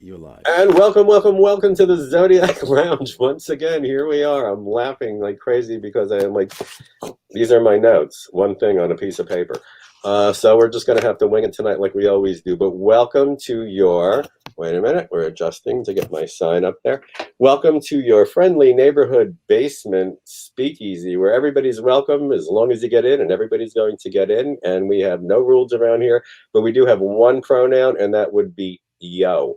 You're live. And welcome to the Zodiac Lounge. Once again, here we are. I'm laughing like crazy because I am like, these are my notes, one thing on a piece of paper. So we're just going to have to wing it tonight like we always do. But welcome to your, wait a minute, we're adjusting to get my sign up there. Welcome to your friendly neighborhood basement speakeasy where everybody's welcome as long as you get in, and everybody's going to get in. And we have no rules around here, but we do have one pronoun, and that would be yo.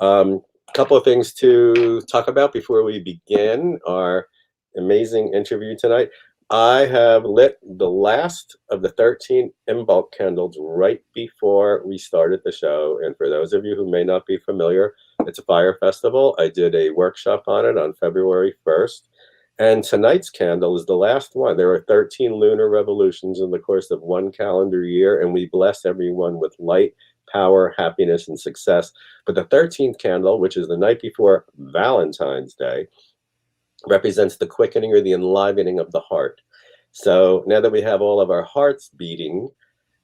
A couple of things to talk about before we begin our amazing interview tonight. I have lit the last of the 13 in bulk candles right before we started the show. And for those of you who may not be familiar, it's a fire festival. I did a workshop on it on February 1st. And tonight's candle is the last one. There are 13 lunar revolutions in the course of one calendar year, and we bless everyone with light, power, happiness, and success. But the 13th candle, which is the night before Valentine's Day, represents the quickening or the enlivening of the heart. So now that we have all of our hearts beating,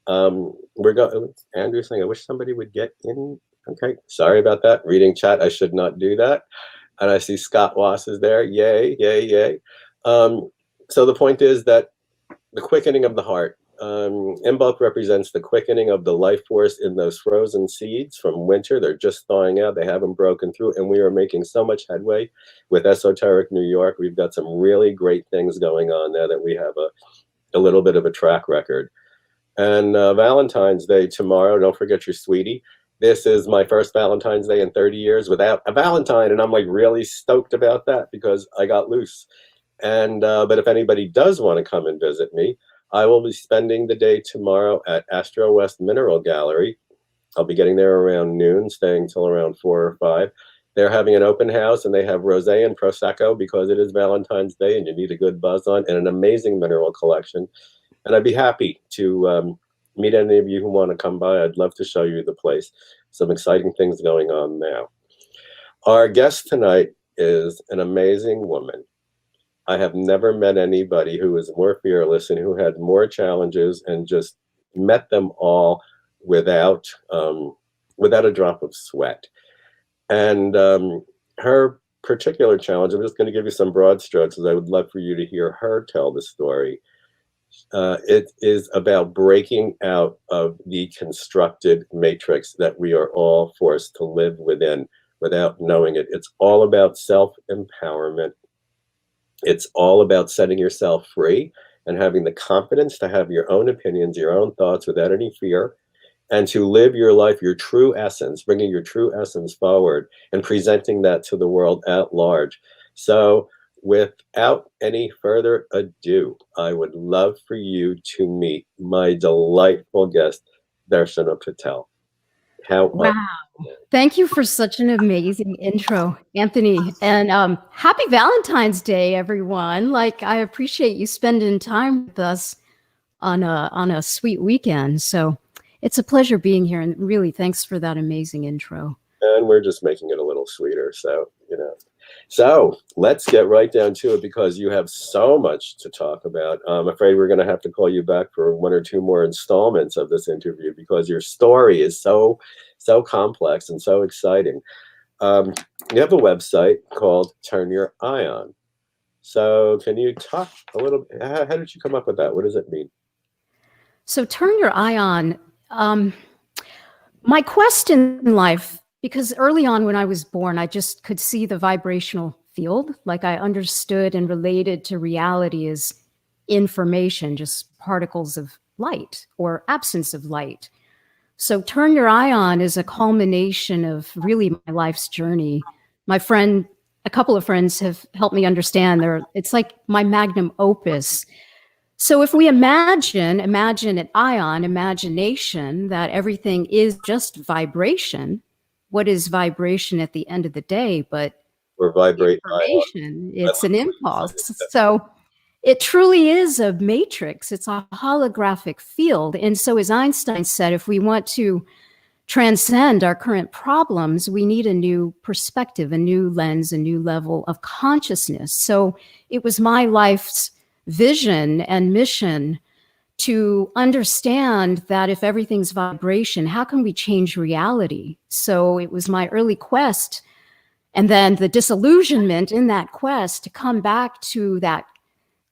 we're going. Andrew's saying, "I wish somebody would get in." Okay, sorry about that. Reading chat, I should not do that. And I see Scott Wass is there. Yay, yay, yay. So the point is that the quickening of the heart. Bulk represents the quickening of the life force in those frozen seeds from winter. They're just thawing out. They haven't broken through. And we are making so much headway with Esoteric New York. We've got some really great things going on now that we have a little bit of a track record. And Valentine's Day tomorrow. Don't forget your sweetie. This is my first Valentine's Day in 30 years without a Valentine. And I'm like really stoked about that because I got loose. And but if anybody does want to come and visit me, I will be spending the day tomorrow at Astro West Mineral Gallery. I'll be getting there around noon, staying till around 4 or 5. They're having an open house, and they have rosé and prosecco because it is Valentine's Day, and you need a good buzz on, and an amazing mineral collection. And I'd be happy to meet any of you who want to come by. I'd love to show you the place. Some exciting things going on now. Our guest tonight is an amazing woman. I have never met anybody who was more fearless and who had more challenges and just met them all without a drop of sweat. And her particular challenge, I'm just going to give you some broad strokes, as I would love for you to hear her tell the story. It is about breaking out of the constructed matrix that we are all forced to live within without knowing it. It's all about self-empowerment. It's all about setting yourself free and having the confidence to have your own opinions, your own thoughts without any fear, and to live your life, your true essence, bringing your true essence forward and presenting that to the world at large. So without any further ado, I would love for you to meet my delightful guest, Darshana Patel. How Wow. Thank you for such an amazing intro, Anthony. And happy Valentine's Day, everyone. Like, I appreciate you spending time with us on a sweet weekend. So it's a pleasure being here. And really, thanks for that amazing intro. And we're just making it a little sweeter. So, So let's get right down to it because you have so much to talk about. I'm afraid we're going to have to call you back for one or two more installments of this interview because your story is so complex and so exciting. You have a website called Turn Your Eye On. So can you talk a little, how did you come up with that? What does it mean? So Turn Your Eye On, my quest in life, because early on when I was born, I just could see the vibrational field. Like I understood and related to reality as information, just particles of light or absence of light. So Turn Your Eye On is a culmination of really my life's journey. My friend, a couple of friends have helped me understand it's like my magnum opus. So if we imagine an ion, imagination, that everything is just vibration, what is vibration at the end of the day but information? It's an impulse. So it truly is a matrix. It's a holographic field. And so as Einstein said, if we want to transcend our current problems, we need a new perspective, a new lens, a new level of consciousness. So it was my life's vision and mission to understand that if everything's vibration, how can we change reality? So it was my early quest, and then the disillusionment in that quest to come back to that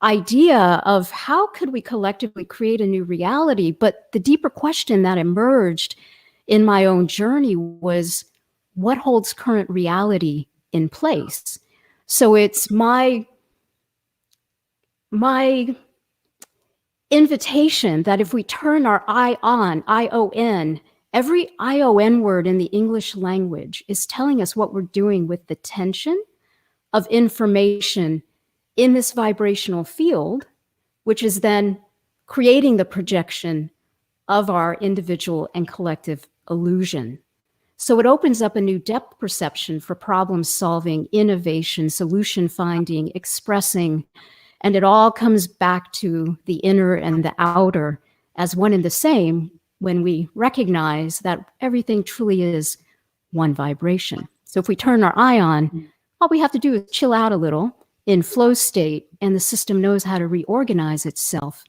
idea of how could we collectively create a new reality. But the deeper question that emerged in my own journey was, what holds current reality in place? So it's my invitation that if we turn our eye on, I-O-N, every I-O-N word in the English language is telling us what we're doing with the tension of information in this vibrational field, which is then creating the projection of our individual and collective illusion. So it opens up a new depth perception for problem solving, innovation, solution finding, expressing, and it all comes back to the inner and the outer as one and the same when we recognize that everything truly is one vibration. So if we turn our eye on, all we have to do is chill out a little in flow state, and the system knows how to reorganize itself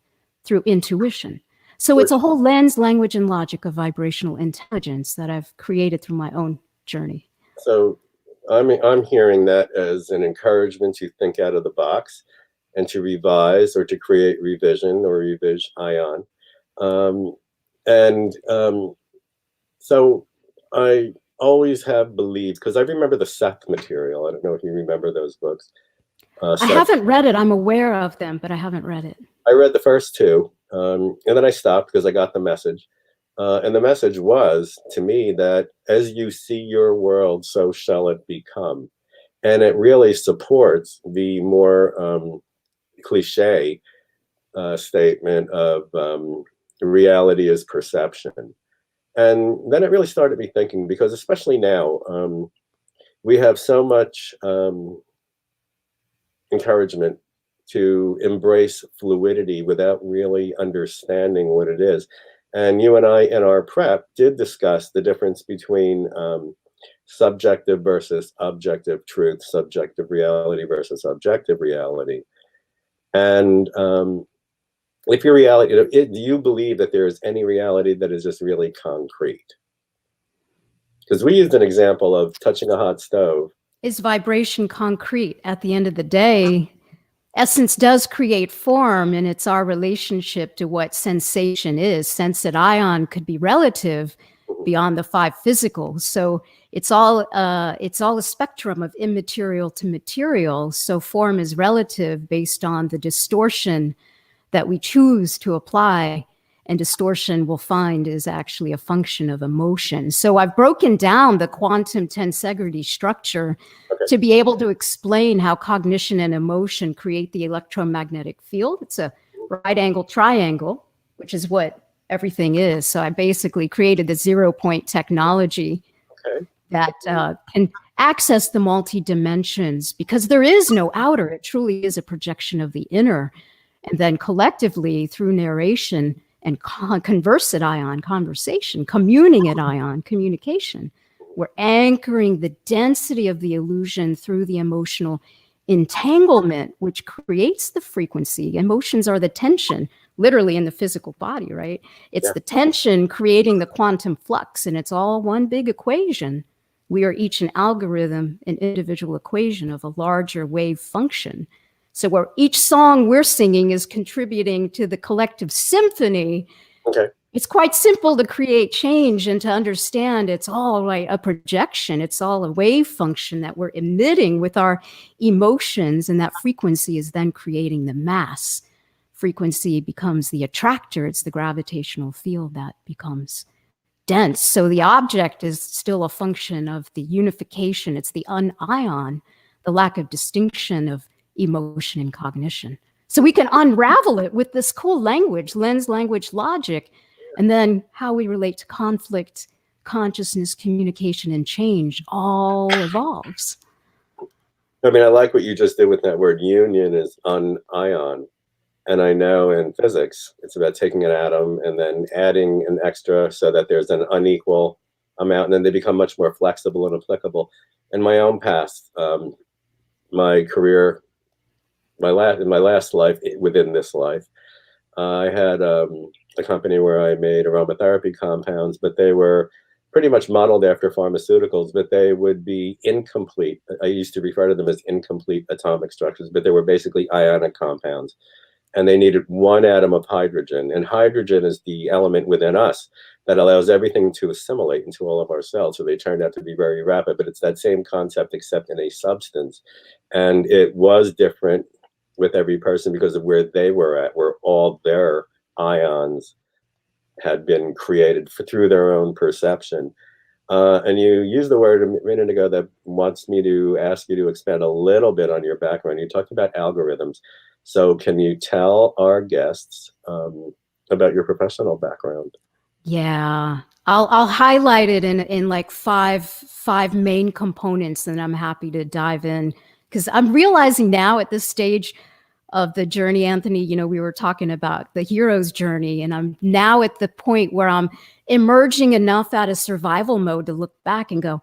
through intuition. So it's a whole lens, language, and logic of vibrational intelligence that I've created through my own journey. So I'm hearing that as an encouragement to think out of the box and to revise or to create revision or revision ion. So I always have believed, because I remember the Seth material. I don't know if you remember those books. I haven't read it. I'm aware of them, but I haven't read it. I read the first two, and then I stopped because I got the message. And the message was, to me, that as you see your world, so shall it become. And it really supports the more cliche statement of reality is perception. And then it really started me thinking, because especially now, we have so much encouragement to embrace fluidity without really understanding what it is. And you and I, in our prep, did discuss the difference between subjective versus objective truth, subjective reality versus objective reality. And if your reality, do you believe that there is any reality that is just really concrete? Because we used an example of touching a hot stove. Is vibration concrete? At the end of the day, essence does create form, and it's our relationship to what sensation is. Sensate ion could be relative beyond the five physical. So it's all a spectrum of immaterial to material. So form is relative based on the distortion that we choose to apply, and distortion we'll find is actually a function of emotion. So I've broken down the quantum tensegrity structure to be able to explain how cognition and emotion create the electromagnetic field. It's a right angle triangle, which is what everything is. So I basically created the 0-point technology that can access the multi-dimensions, because there is no outer. It truly is a projection of the inner. And then collectively, through narration and conversite ion, conversation, communing at ion, communication, we're anchoring the density of the illusion through the emotional entanglement, which creates the frequency. Emotions are the tension, literally in the physical body, right? It's the tension creating the quantum flux, and it's all one big equation. We are each an algorithm, an individual equation of a larger wave function. So where each song we're singing is contributing to the collective symphony, it's quite simple to create change and to understand it's all like a projection. It's all a wave function that we're emitting with our emotions, and that frequency is then creating the mass. Frequency becomes the attractor. It's the gravitational field that becomes dense. So the object is still a function of the unification. It's the union, the lack of distinction of emotion and cognition. So we can unravel it with this cool language, lens, language, logic, and then how we relate to conflict, consciousness, communication, and change all evolves. I mean, I like what you just did with that word. Union is ion. And I know in physics, it's about taking an atom and then adding an extra so that there's an unequal amount, and then they become much more flexible and applicable. In my own past, my career, in my last life, within this life, I had a company where I made aromatherapy compounds, but they were pretty much modeled after pharmaceuticals, but they would be incomplete. I used to refer to them as incomplete atomic structures, but they were basically ionic compounds. And they needed one atom of hydrogen. And hydrogen is the element within us that allows everything to assimilate into all of our cells. So they turned out to be very rapid, but it's that same concept except in a substance. And it was different with every person because of where they were at, where all their ions had been created through their own perception. And you used the word a minute ago that wants me to ask you to expand a little bit on your background. You talked about algorithms. So can you tell our guests about your professional background? Yeah. I'll highlight it in like five main components, and I'm happy to dive in because I'm realizing now at this stage of the journey, Anthony, you know, we were talking about the hero's journey, and I'm now at the point where I'm emerging enough out of survival mode to look back and go,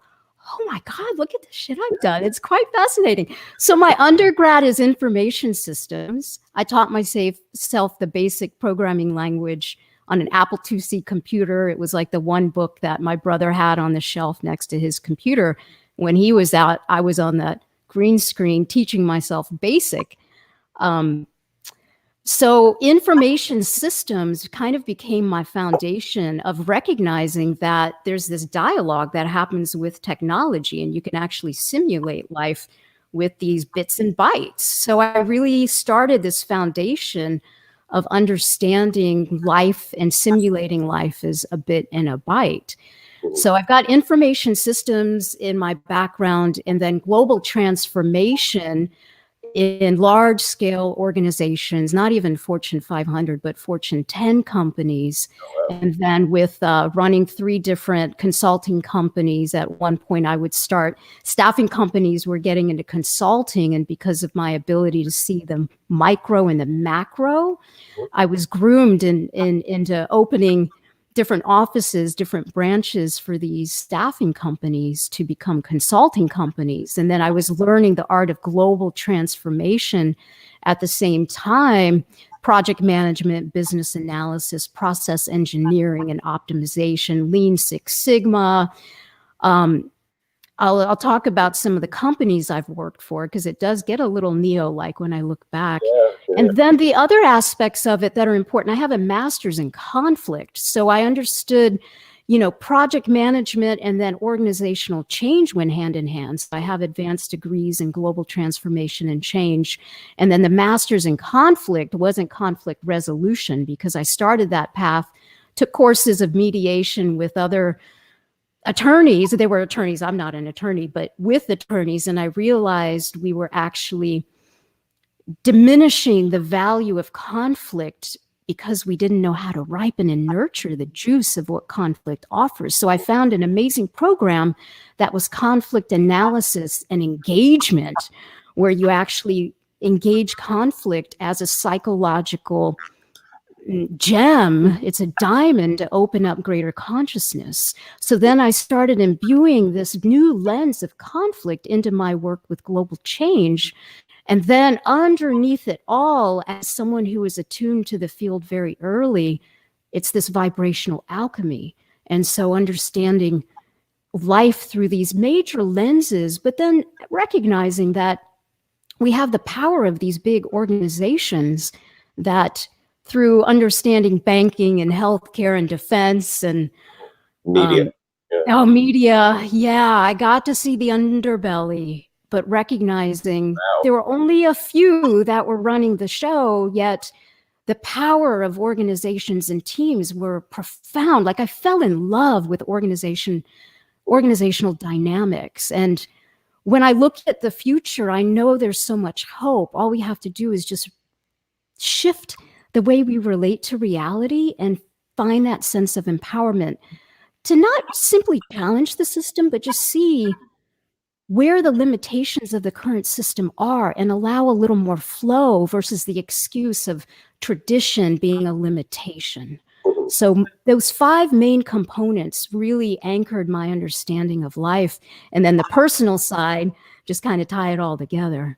oh my God, look at the shit I've done. It's quite fascinating. So my undergrad is information systems. I taught myself the basic programming language on an Apple IIc computer. It was like the one book that my brother had on the shelf next to his computer. When he was out, I was on that green screen teaching myself basic. So information systems kind of became my foundation of recognizing that there's this dialogue that happens with technology, and you can actually simulate life with these bits and bytes. So I really started this foundation of understanding life and simulating life as a bit and a byte. So I've got information systems in my background, and then global transformation in large scale organizations, not even Fortune 500, but Fortune 10 companies. And then with running 3 different consulting companies, at one point I would start, staffing companies were getting into consulting. And because of my ability to see the micro and the macro, I was groomed into opening different offices, different branches for these staffing companies to become consulting companies. And then I was learning the art of global transformation at the same time, project management, business analysis, process engineering and optimization, Lean Six Sigma. I'll talk about some of the companies I've worked for because it does get a little neo-like when I look back. Yeah. And then the other aspects of it that are important, I have a master's in conflict. So I understood, you know, project management and then organizational change went hand in hand. So I have advanced degrees in global transformation and change. And then the master's in conflict wasn't conflict resolution because I started that path, took courses of mediation with other attorneys. They were attorneys. I'm not an attorney, but with attorneys. And I realized we were actually diminishing the value of conflict because we didn't know how to ripen and nurture the juice of what conflict offers. So I found an amazing program that was conflict analysis and engagement, where you actually engage conflict as a psychological gem. It's a diamond to open up greater consciousness. So then I started imbuing this new lens of conflict into my work with global change. And then underneath it all, as someone who is attuned to the field very early, it's this vibrational alchemy. And so understanding life through these major lenses, but then recognizing that we have the power of these big organizations that through understanding banking and healthcare and defense and Media. media, yeah, I got to see the underbelly, but recognizing there were only a few that were running the show, yet the power of organizations and teams were profound. Like I fell in love with organizational dynamics. And when I look at the future, I know there's so much hope. All we have to do is just shift the way we relate to reality and find that sense of empowerment to not simply challenge the system, but just see where the limitations of the current system are and allow a little more flow versus the excuse of tradition being a limitation. So those 5 main components really anchored my understanding of life. And then the personal side just kind of tie it all together.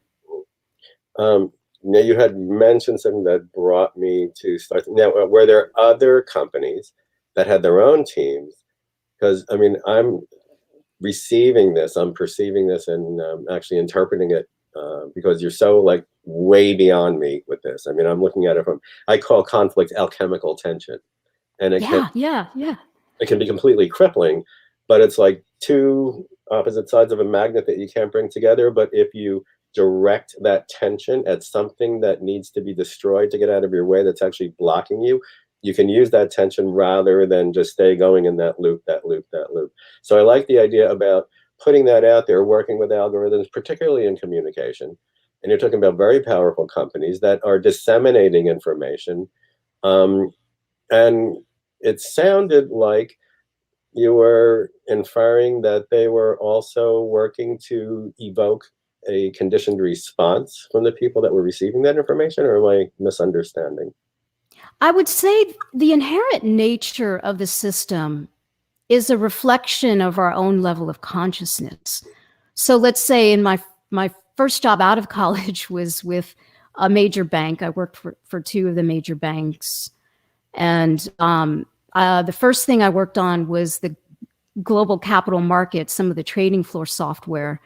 Now, you had mentioned something that brought me to start. Now, were there other companies that had their own teams? Because, I mean, I'm receiving this, I'm perceiving this, and actually interpreting it because you're so like way beyond me with this. I mean, I'm looking at it from, I call conflict alchemical tension, and it can be completely crippling, but it's like two opposite sides of a magnet that you can't bring together. But if you direct that tension at something that needs to be destroyed to get out of your way, that's actually blocking you, you can use that tension rather than just stay going in that loop, that loop, that loop. So I like the idea about putting that out there, working with algorithms, particularly in communication. And you're talking about very powerful companies that are disseminating information. Um, and it sounded like you were inferring that they were also working to evoke a conditioned response from the people that were receiving that information, or am I misunderstanding? I would say the inherent nature of the system is a reflection of our own level of consciousness. So let's say in my first job out of college was with a major bank. I worked for two of the major banks. And the first thing I worked on was the global capital markets, some of the trading floor software.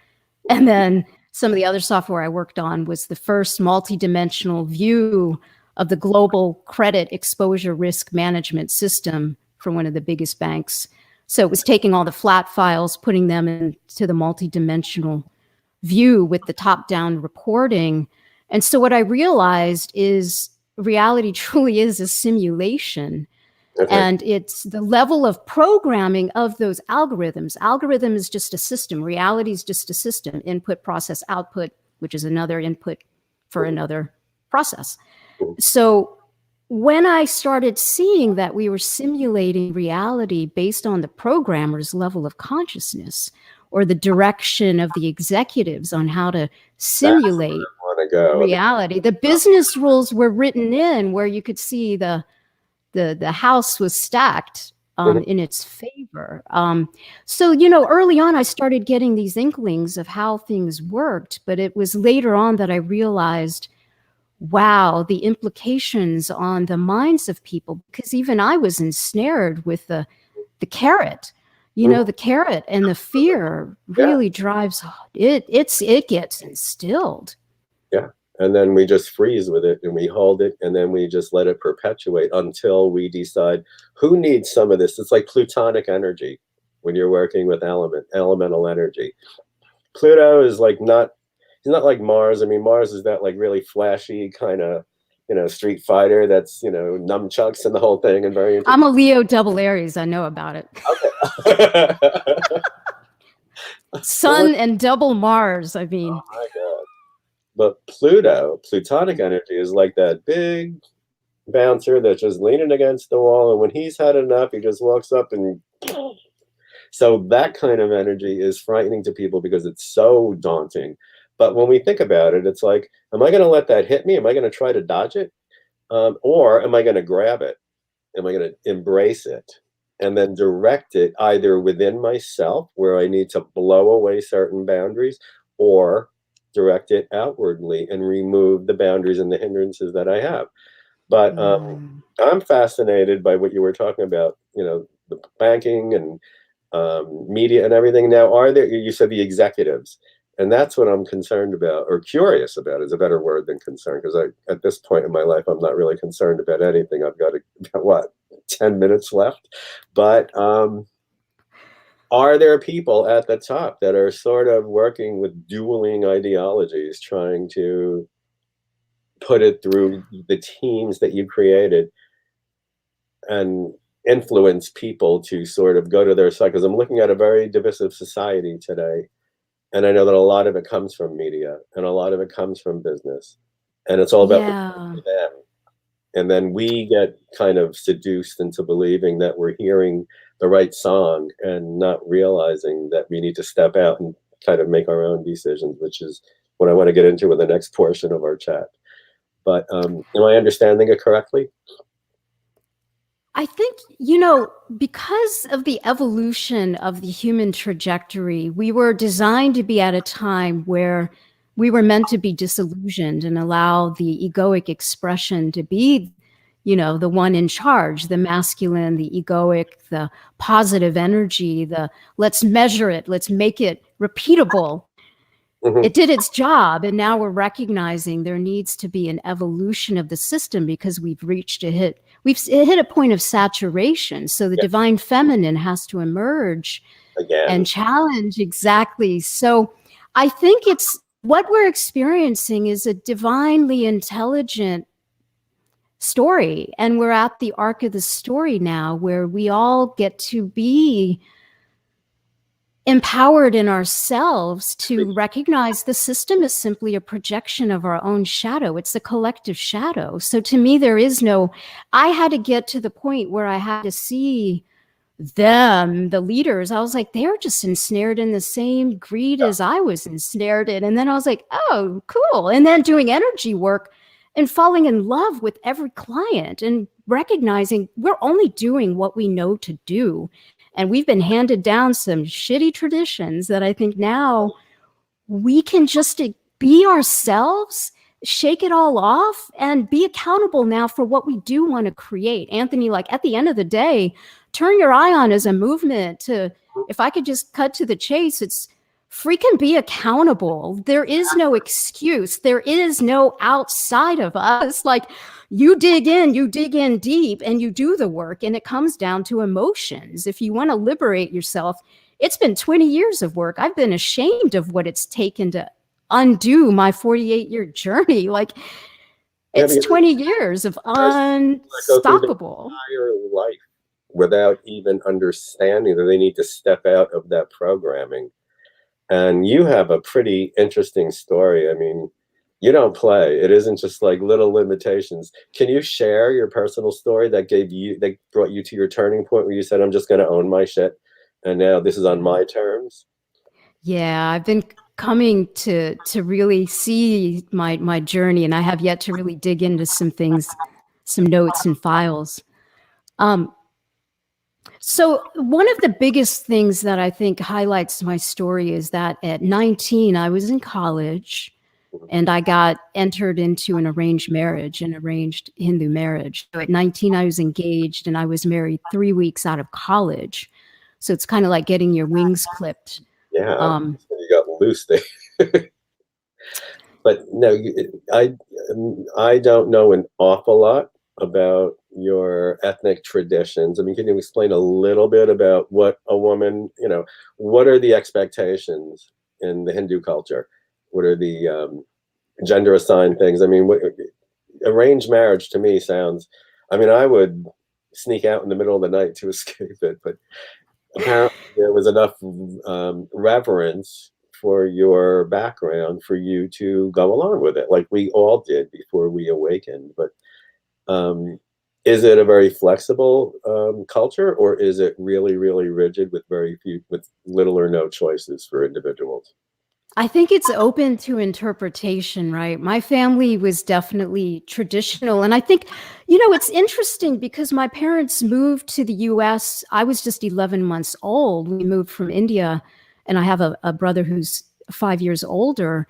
And then some of the other software I worked on was the first multidimensional view of the global credit exposure risk management system for one of the biggest banks. So it was taking all the flat files, putting them into the multidimensional view with the top-down reporting. And so what I realized is reality truly is a simulation. Okay. And it's the level of programming of those algorithms. Algorithm is just a system. Reality is just a system. Input, process, output, which is another input for another process. So when I started seeing that we were simulating reality based on the programmer's level of consciousness or the direction of the executives on how to simulate reality, the business rules were written in where you could see the house was stacked in its favor. So, early on, I started getting these inklings of how things worked, but it was later on that I realized, wow, the implications on the minds of people, because even I was ensnared with the carrot. The carrot and the fear really drives it. It gets instilled. Yeah. And then we just freeze with it and we hold it and then we just let it perpetuate until we decide who needs some of this. It's like plutonic energy when you're working with elemental energy. Pluto is like he's not like Mars. I mean, Mars is that like really flashy kind of, Street Fighter that's, nunchucks and the whole thing and very I'm a Leo double Aries. I know about it. Okay. Sun and double Mars. I mean. Oh my God. But plutonic energy is like that big bouncer that's just leaning against the wall. And when he's had enough, he just walks up and so that kind of energy is frightening to people because it's so daunting. But when we think about it, it's like, am I going to let that hit me? Am I going to try to dodge it? Or am I going to grab it? Am I going to embrace it? And then direct it either within myself where I need to blow away certain boundaries, or direct it outwardly and remove the boundaries and the hindrances that I have. But I'm fascinated by what you were talking about, the banking and media and everything. Now, you said the executives, and that's what I'm concerned about, or curious about is a better word than concerned, because at this point in my life, I'm not really concerned about anything. I've got about 10 minutes left. But are there people at the top that are sort of working with dueling ideologies, trying to put it through the teams that you created and influence people to sort of go to their side? Because I'm looking at a very divisive society today. And I know that a lot of it comes from media and a lot of it comes from business. And it's all about them. And then we get kind of seduced into believing that we're hearing the right song and not realizing that we need to step out and kind of make our own decisions, which is what I want to get into in the next portion of our chat. But am I understanding it correctly? I think, because of the evolution of the human trajectory, we were designed to be at a time where we were meant to be disillusioned and allow the egoic expression to be, the one in charge, the masculine, the egoic, the positive energy, the let's measure it, let's make it repeatable. It did its job, and now we're recognizing there needs to be an evolution of the system because we've hit a point of saturation. So the divine feminine has to emerge again and challenge. Exactly. So I think it's what we're experiencing is a divinely intelligent story, and we're at the arc of the story now where we all get to be empowered in ourselves to recognize the system is simply a projection of our own shadow. It's a collective shadow. So to me, I had to get to the point where I had to see them, the leaders. I was like, they're just ensnared in the same greed as I was ensnared in. And then I was like, oh, cool. And then doing energy work and falling in love with every client and recognizing we're only doing what we know to do. And we've been handed down some shitty traditions that I think now we can just be ourselves, shake it all off, and be accountable now for what we do want to create. Anthony, like at the end of the day, turn your eye on as a movement to, if I could just cut to the chase, it's freaking be accountable. There is no excuse. There is no outside of us. Like you dig in deep and you do the work, and it comes down to emotions. If you want to liberate yourself, it's been 20 years of work. I've been ashamed of what it's taken to undo my 48-year journey. Like it's 20 years of unstoppable entire life without even understanding that they need to step out of that programming. And you have a pretty interesting story. I mean, you don't play. It isn't just like little limitations. Can you share your personal story that brought you to your turning point where you said, I'm just going to own my shit, and now this is on my terms? Yeah, I've been coming to really see my journey, and I have yet to really dig into some things, some notes and files. So one of the biggest things that I think highlights my story is that at 19, I was in college and I got entered into an arranged Hindu marriage. So at 19, I was engaged and I was married 3 weeks out of college. So it's kind of like getting your wings clipped. Yeah, you got loose there. But no, I don't know an awful lot about your ethnic traditions. I mean, can you explain a little bit about what a woman, what are the expectations in the Hindu culture? What are the gender assigned things? I mean, arranged marriage to me sounds, I mean, I would sneak out in the middle of the night to escape it, but apparently there was enough reverence for your background for you to go along with it, like we all did before we awakened. But is it a very flexible culture, or is it really, really rigid with with little or no choices for individuals? I think it's open to interpretation, right? My family was definitely traditional. And I think, it's interesting because my parents moved to the US. I was just 11 months old. We moved from India, and I have a brother who's 5 years older.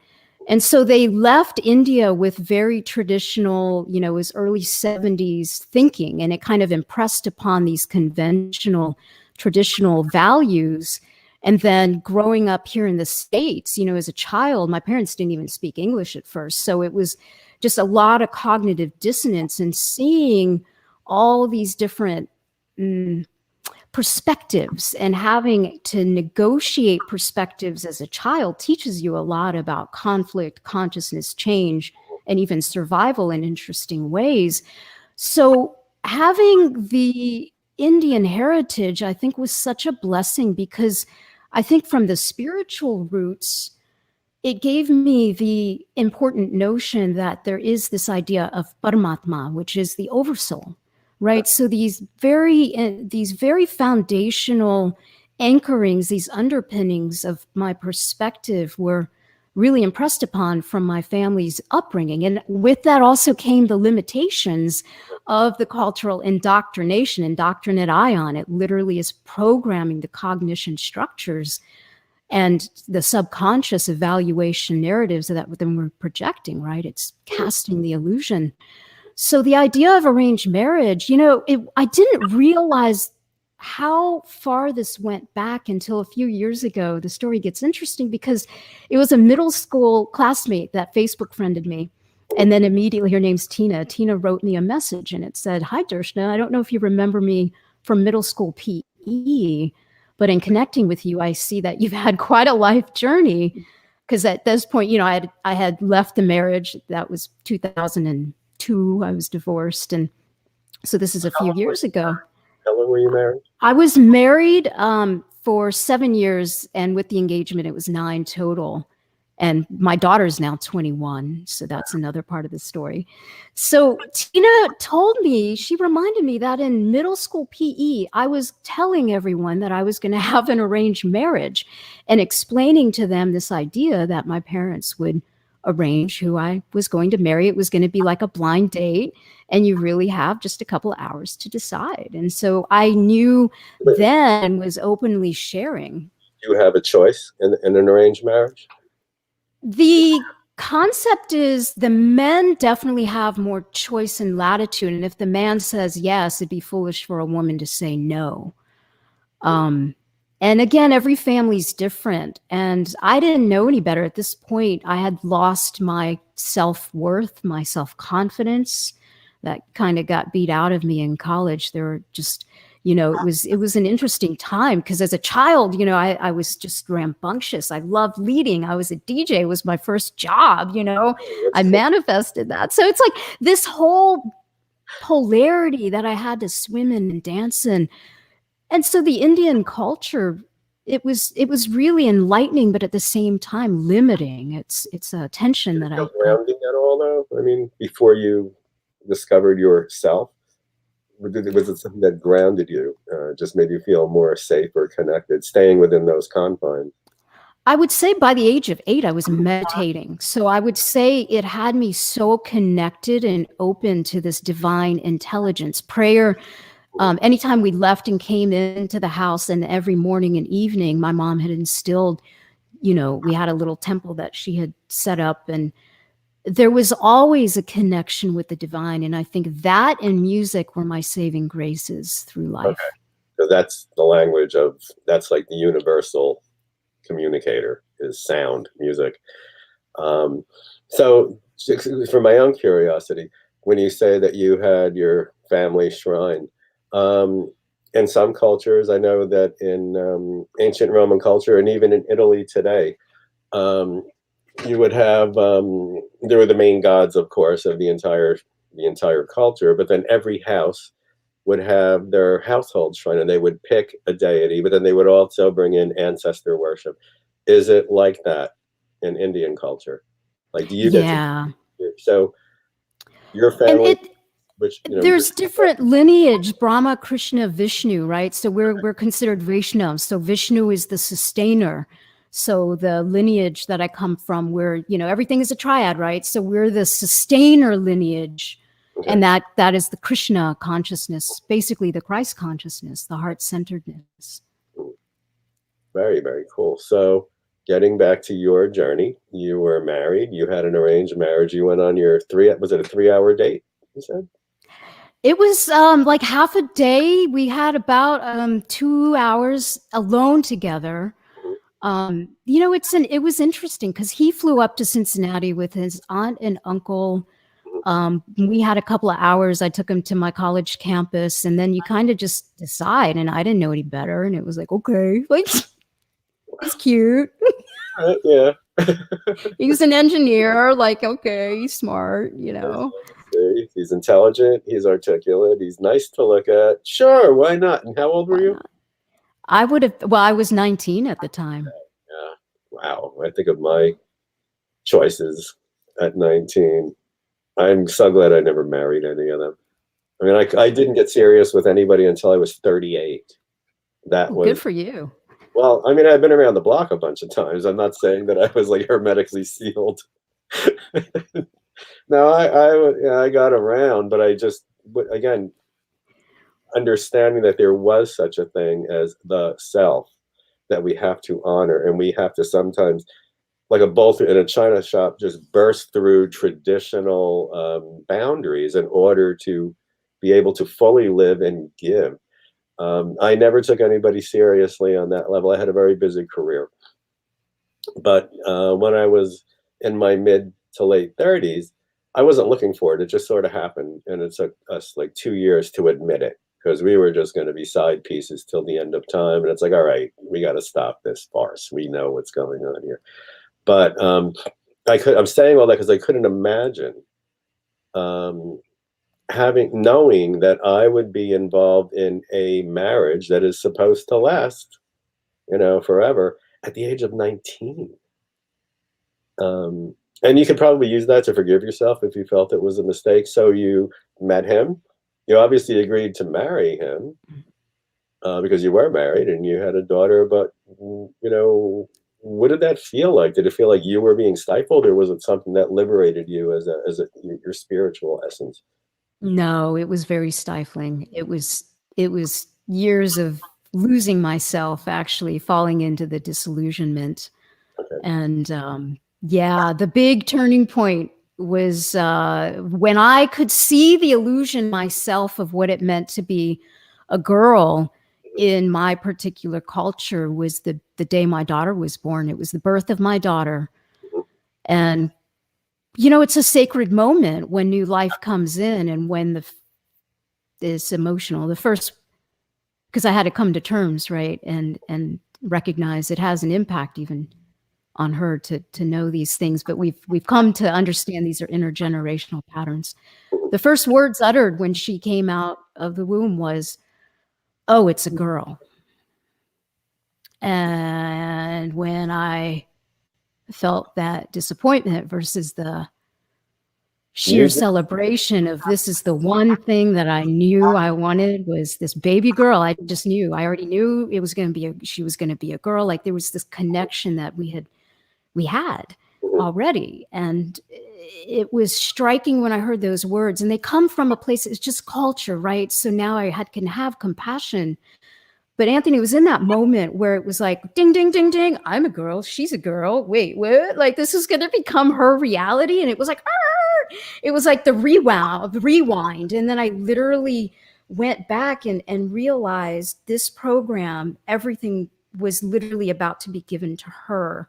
And so they left India with very traditional, it was early 70s thinking, and it kind of impressed upon these conventional, traditional values. And then growing up here in the States, as a child, my parents didn't even speak English at first. So it was just a lot of cognitive dissonance, and seeing all these different perspectives and having to negotiate perspectives as a child teaches you a lot about conflict, consciousness, change, and even survival in interesting ways. So having the Indian heritage, I think, was such a blessing, because I think from the spiritual roots, it gave me the important notion that there is this idea of Paramatma, which is the oversoul, right? So these very foundational anchorings, these underpinnings of my perspective were really impressed upon from my family's upbringing. And with that also came the limitations of the cultural indoctrinate ion. It literally is programming the cognition structures and the subconscious evaluation narratives that then we're projecting, right? It's casting the illusion. So the idea of arranged marriage, I didn't realize how far this went back until a few years ago. The story gets interesting because it was a middle school classmate that Facebook friended me. And then immediately, her name's Tina. Tina wrote me a message and it said, "Hi, Darshana. I don't know if you remember me from middle school PE, but in connecting with you, I see that you've had quite a life journey." Because at this point, I had left the marriage. That was 2002. I was divorced. And so this is a few years ago. How long were you married? I was married for 7 years, and with the engagement, it was 9 total. And my daughter's now 21, so that's another part of the story. So Tina she reminded me that in middle school PE, I was telling everyone that I was going to have an arranged marriage and explaining to them this idea that my parents would arrange who I was going to marry. It was going to be like a blind date, and you really have just a couple of hours to decide. And so I knew then and was openly sharing. Do you have a choice in an arranged marriage? The concept is the men definitely have more choice and latitude. And if the man says yes, it'd be foolish for a woman to say no. And again, every family's different. And I didn't know any better at this point. I had lost my self-worth, my self-confidence. That kind of got beat out of me in college. There were just, it was an interesting time because as a child, I was just rambunctious. I loved leading. I was a DJ. It was my first job, I manifested that. So it's like this whole polarity that I had to swim in and dance in. And so the Indian culture, it was really enlightening, but at the same time limiting. It's a tension that grounding at all though? I mean, before you discovered yourself, was it something that grounded you, just made you feel more safe or connected, staying within those confines? I would say by the age of 8, I was meditating. So I would say it had me so connected and open to this divine intelligence. Prayer, anytime we left and came into the house, and every morning and evening, my mom had instilled, we had a little temple that she had set up, and there was always a connection with the divine. And I think that and music were my saving graces through life. Okay. So that's the language that's like the universal communicator is sound, music. So for my own curiosity, when you say that you had your family shrine, in some cultures, I know that in ancient Roman culture and even in Italy today, you would have there were the main gods, of course, of the entire culture, but then every house would have their household shrine, and they would pick a deity, but then they would also bring in ancestor worship. Is it like that in Indian culture? Like, do you get so your family? There's different lineage, Brahma, Krishna, Vishnu, right? So we're considered Vaishnavas. So Vishnu is the sustainer. So the lineage that I come from, where everything is a triad, right? So we're the sustainer lineage, and that is the Krishna consciousness, basically the Christ consciousness, the heart-centeredness. Very, very cool. So getting back to your journey, you were married, you had an arranged marriage, you went on your was it a 3-hour date, you said? It was like half a day. We had about 2 hours alone together. It was interesting because he flew up to Cincinnati with his aunt and uncle. We had a couple of hours. I took him to my college campus, and then you kind of just decide. And I didn't know any better, and it was like, okay, like he's cute. Yeah. He's an engineer. Like, okay, he's smart. He's intelligent. He's articulate. He's nice to look at. Sure, why not? And how old were you? I was 19 at the time. Yeah. Wow. I think of my choices at 19. I'm so glad I never married any of them. I mean, I didn't get serious with anybody until I was 38. That was good for you. Well, I mean, I've been around the block a bunch of times. I'm not saying that I was like hermetically sealed. No, I got around, but again, understanding that there was such a thing as the self that we have to honor, and we have to sometimes, like a bolt in a china shop, just burst through traditional boundaries in order to be able to fully live and give. I never took anybody seriously on that level. I had a very busy career. But when I was in my mid to late 30s, I wasn't looking for it. It just sort of happened. And it took us like 2 years to admit it, because we were just going to be side pieces till the end of time. And it's like, all right, we got to stop this farce. We know what's going on here. But I'm saying all that because I couldn't imagine um, knowing that I would be involved in a marriage that is supposed to last, forever, at the age of 19. And you could probably use that to forgive yourself if you felt it was a mistake. So you met him. You obviously agreed to marry him because you were married and you had a daughter. But, what did that feel like? Did it feel like you were being stifled, or was it something that liberated you as your spiritual essence? No, it was very stifling. It was years of losing myself, actually falling into the disillusionment. Okay. And yeah, the big turning point was when I could see the illusion myself of what it meant to be a girl in my particular culture was the day my daughter was born. It was the birth of my daughter. And it's a sacred moment when new life comes in, and when it's emotional. The first, because I had to come to terms, right, and recognize it has an impact even on her to know these things. But we've come to understand these are intergenerational patterns. The first words uttered when she came out of the womb was, "Oh, it's a girl." And when I felt that disappointment versus the sheer celebration of this is the one thing that I knew I wanted, was this baby girl. I just knew. I already knew it was going to be she was going to be a girl. Like there was this connection that we had already. And it was striking when I heard those words, and they come from a place, it's just culture, right? So now I can have compassion. But Anthony, was in that moment where it was like, ding, ding, ding, ding. I'm a girl. She's a girl. Wait, what? Like this is going to become her reality. And it was like, Arr! It was like the rewind. And then I literally went back and realized this program, everything was literally about to be given to her.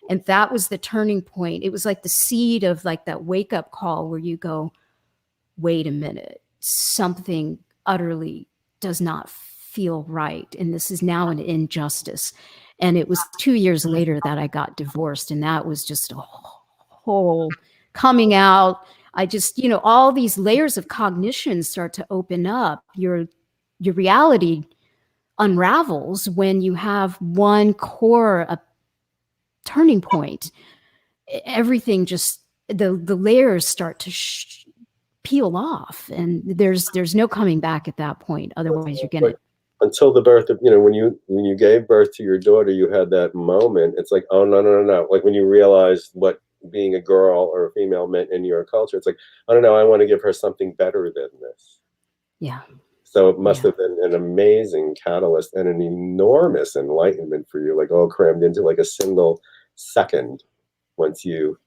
And that was the turning point. It was like the seed of like that wake up call where you go, wait a minute, something utterly does not feel right. And this is now an injustice. And it was 2 years later that I got divorced. And that was just a whole coming out. I just, all these layers of cognition start to open up. Your reality unravels when you have one core, a turning point. Everything just, the layers start to peel off, and there's no coming back at that point. Otherwise you're gonna, until the birth of, when you gave birth to your daughter, you had that moment. It's like, oh no. Like when you realized what being a girl or a female meant in your culture, it's like, I don't know, I want to give her something better than this. Yeah. So it must have been an amazing catalyst and an enormous enlightenment for you, like all crammed into like a single second. Once you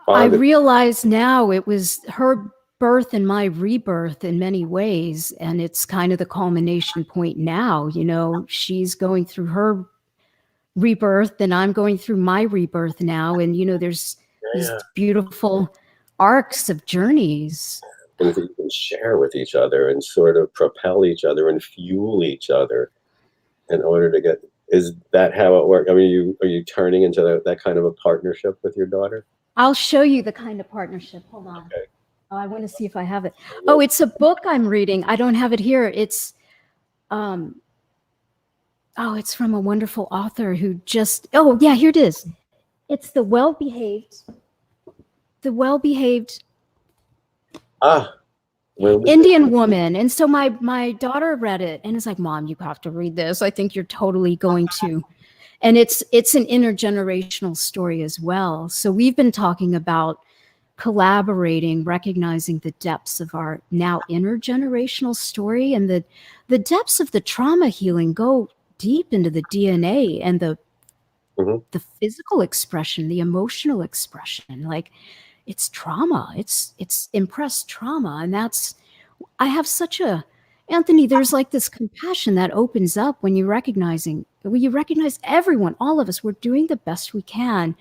I realize now it was her birth and my rebirth in many ways, and it's kind of the culmination point now. She's going through her rebirth and I'm going through my rebirth now, and there's these beautiful arcs of journeys, things that you can share with each other and sort of propel each other and fuel each other in order to get. Is that how it works? I mean, are you turning into that kind of a partnership with your daughter? I'll show you the kind of partnership. Hold on. Okay. Oh, I want to see if I have it. Oh, it's a book I'm reading. I don't have it here. It's it's from a wonderful author who just, yeah, here it is. It's the well-behaved Indian woman. And so my daughter read it and is like, Mom, you have to read this. I think you're totally going to. And it's an intergenerational story as well. So we've been talking about collaborating, recognizing the depths of our now intergenerational story, and the depths of the trauma healing go deep into the DNA and the Mhm. physical expression, the emotional expression. Like, it's trauma. It's impressed trauma. And I have such a, Anthony, there's like this compassion that opens up when you recognize everyone, all of us, we're doing the best we can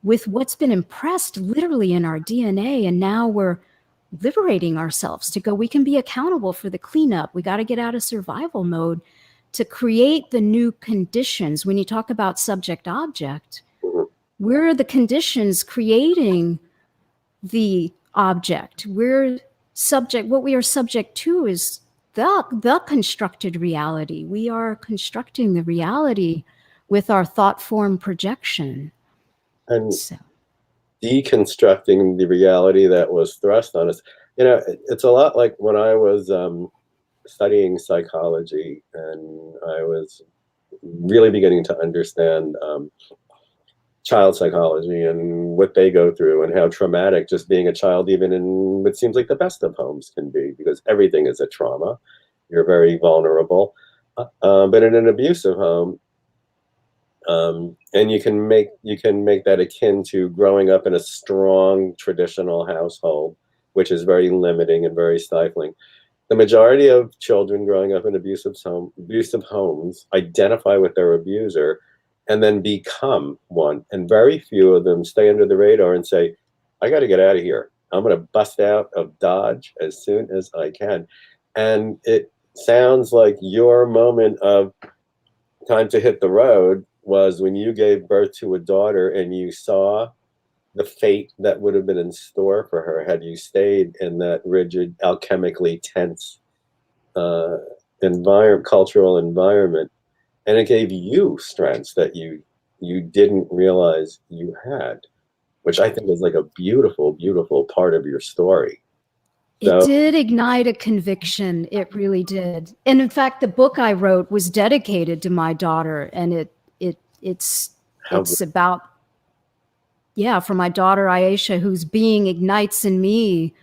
with what's been impressed literally in our DNA. And now we're liberating ourselves to go, we can be accountable for the cleanup. We got to get out of survival mode to create the new conditions. When you talk about subject object, Mhm. we're the conditions creating the object. We're subject, what we are subject to is the constructed reality. We are constructing the reality with our thought form projection. And So deconstructing the reality that was thrust on us. It's a lot like when I was studying psychology, and I was really beginning to understand child psychology and what they go through and how traumatic just being a child, even in what seems like the best of homes, can be, because everything is a trauma. You're very vulnerable. But in an abusive home, and you can make that akin to growing up in a strong traditional household, which is very limiting and very stifling. The majority of children growing up in abusive homes identify with their abuser and then become one. And very few of them stay under the radar and say, I got to get out of here. I'm going to bust out of Dodge as soon as I can. And it sounds like your moment of time to hit the road was when you gave birth to a daughter and you saw the fate that would have been in store for her had you stayed in that rigid, alchemically tense cultural environment, and it gave you strengths that you didn't realize you had, which I think is like a beautiful, beautiful part of your story. it So, did ignite a conviction. It really did. And in fact, the book I wrote was dedicated to my daughter, and it's how it's about, yeah, for my daughter Aisha, whose being ignites in me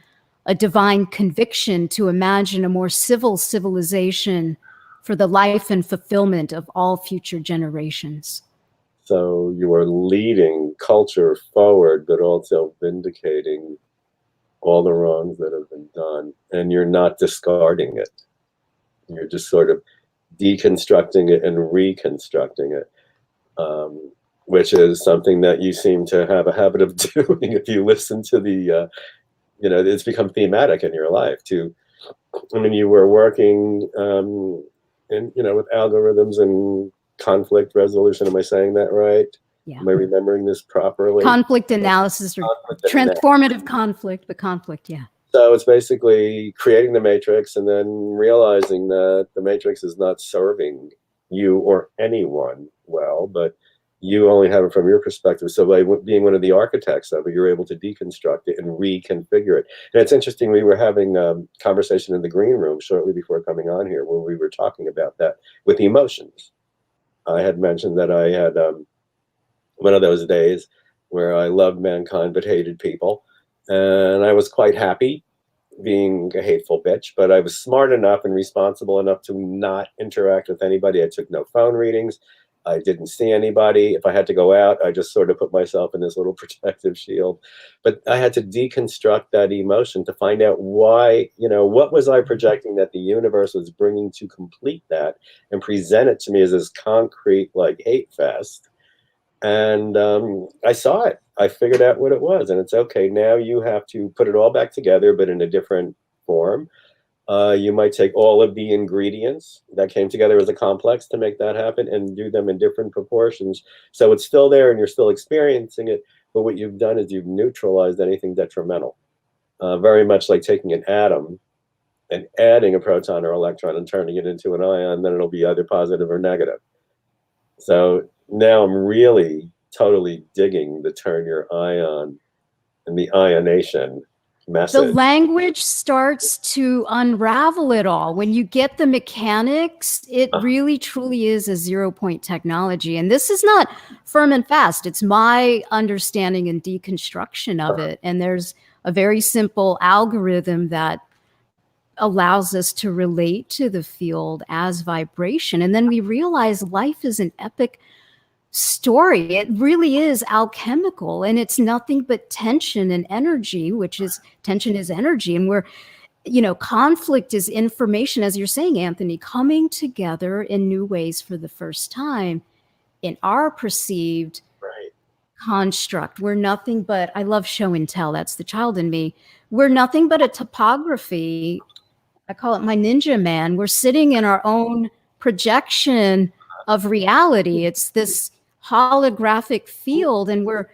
a divine conviction to imagine a more civil civilization for the life and fulfillment of all future generations. so you are leading culture forward, but also vindicating all the wrongs that have been done, and you're not discarding it. You're just sort of deconstructing it and reconstructing it, which is something that you seem to have a habit of doing. If you listen to it's become thematic in your life too. I mean, you were working with algorithms and conflict resolution. Am I saying that right? Yeah. Am I remembering this properly? Conflict analysis, or Conflict and transformative conflict, but conflict, yeah. So it's basically creating the matrix and then realizing that the matrix is not serving you or anyone well, but you only have it from your perspective. So by being one of the architects of it, you're able to deconstruct it and reconfigure it. And it's interesting, we were having a conversation in the green room shortly before coming on here where we were talking about that with emotions. I had mentioned that I had one of those days where I loved mankind but hated people. And I was quite happy being a hateful bitch, but I was smart enough and responsible enough to not interact with anybody. I took no phone readings. I didn't see anybody. If I had to go out, I just sort of put myself in this little protective shield. But I had to deconstruct that emotion to find out why, what was I projecting that the universe was bringing to complete that and present it to me as this concrete, like, hate fest. And I saw it. I figured out what it was, and it's okay. Now you have to put it all back together, but in a different form. You might take all of the ingredients that came together as a complex to make that happen and do them in different proportions. So it's still there and you're still experiencing it, but what you've done is you've neutralized anything detrimental. Very much like taking an atom and adding a proton or electron and turning it into an ion, then it'll be either positive or negative. So now I'm really totally digging the turn your ion and the ionization The message. language starts to unravel it all. When you get the mechanics, it really truly is a 0-point technology. And this is not firm and fast. It's my understanding and deconstruction of it. And there's a very simple algorithm that allows us to relate to the field as vibration. And then we realize life is an epic story. It really is alchemical, and it's nothing but tension and energy, which is tension is energy. And we're, conflict is information, as you're saying, Anthony, coming together in new ways for the first time in our perceived Right. construct. We're nothing but, I love show and tell, that's the child in me. We're nothing but a topography. I call it my ninja man. We're sitting in our own projection of reality. It's this holographic field, and we're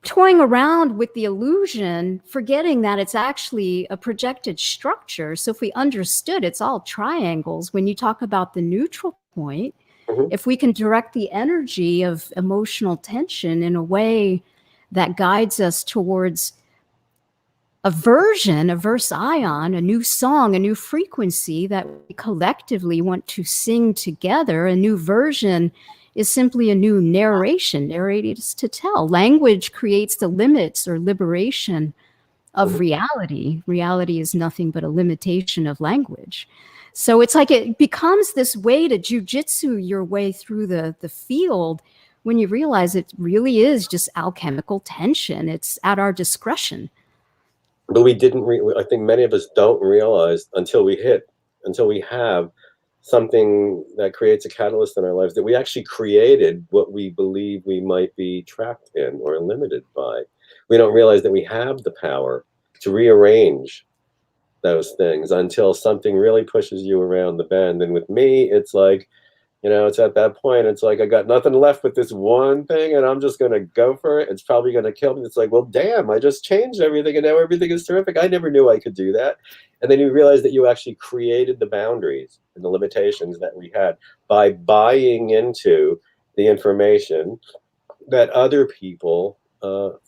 toying around with the illusion, forgetting that it's actually a projected structure. So if we understood it's all triangles, when you talk about the neutral point, if we can direct the energy of emotional tension in a way that guides us towards a verse ion, a new song, a new frequency that we collectively want to sing together, a new version is simply a new narration, narrated to tell. Language creates the limits or liberation of reality. Reality is nothing but a limitation of language. So it's like it becomes this way to jujitsu your way through the field when you realize it really is just alchemical tension. It's at our discretion. But we didn't, I think many of us don't realize until we have something that creates a catalyst in our lives, that we actually created what we believe we might be trapped in or limited by. We don't realize that we have the power to rearrange those things until something really pushes you around the bend. And with me, it's like, it's at that point, it's like, I got nothing left with this one thing and I'm just going to go for it. It's probably going to kill me. It's like, well, damn, I just changed everything and now everything is terrific. I never knew I could do that. And then you realize that you actually created the boundaries and the limitations that we had by buying into the information that other people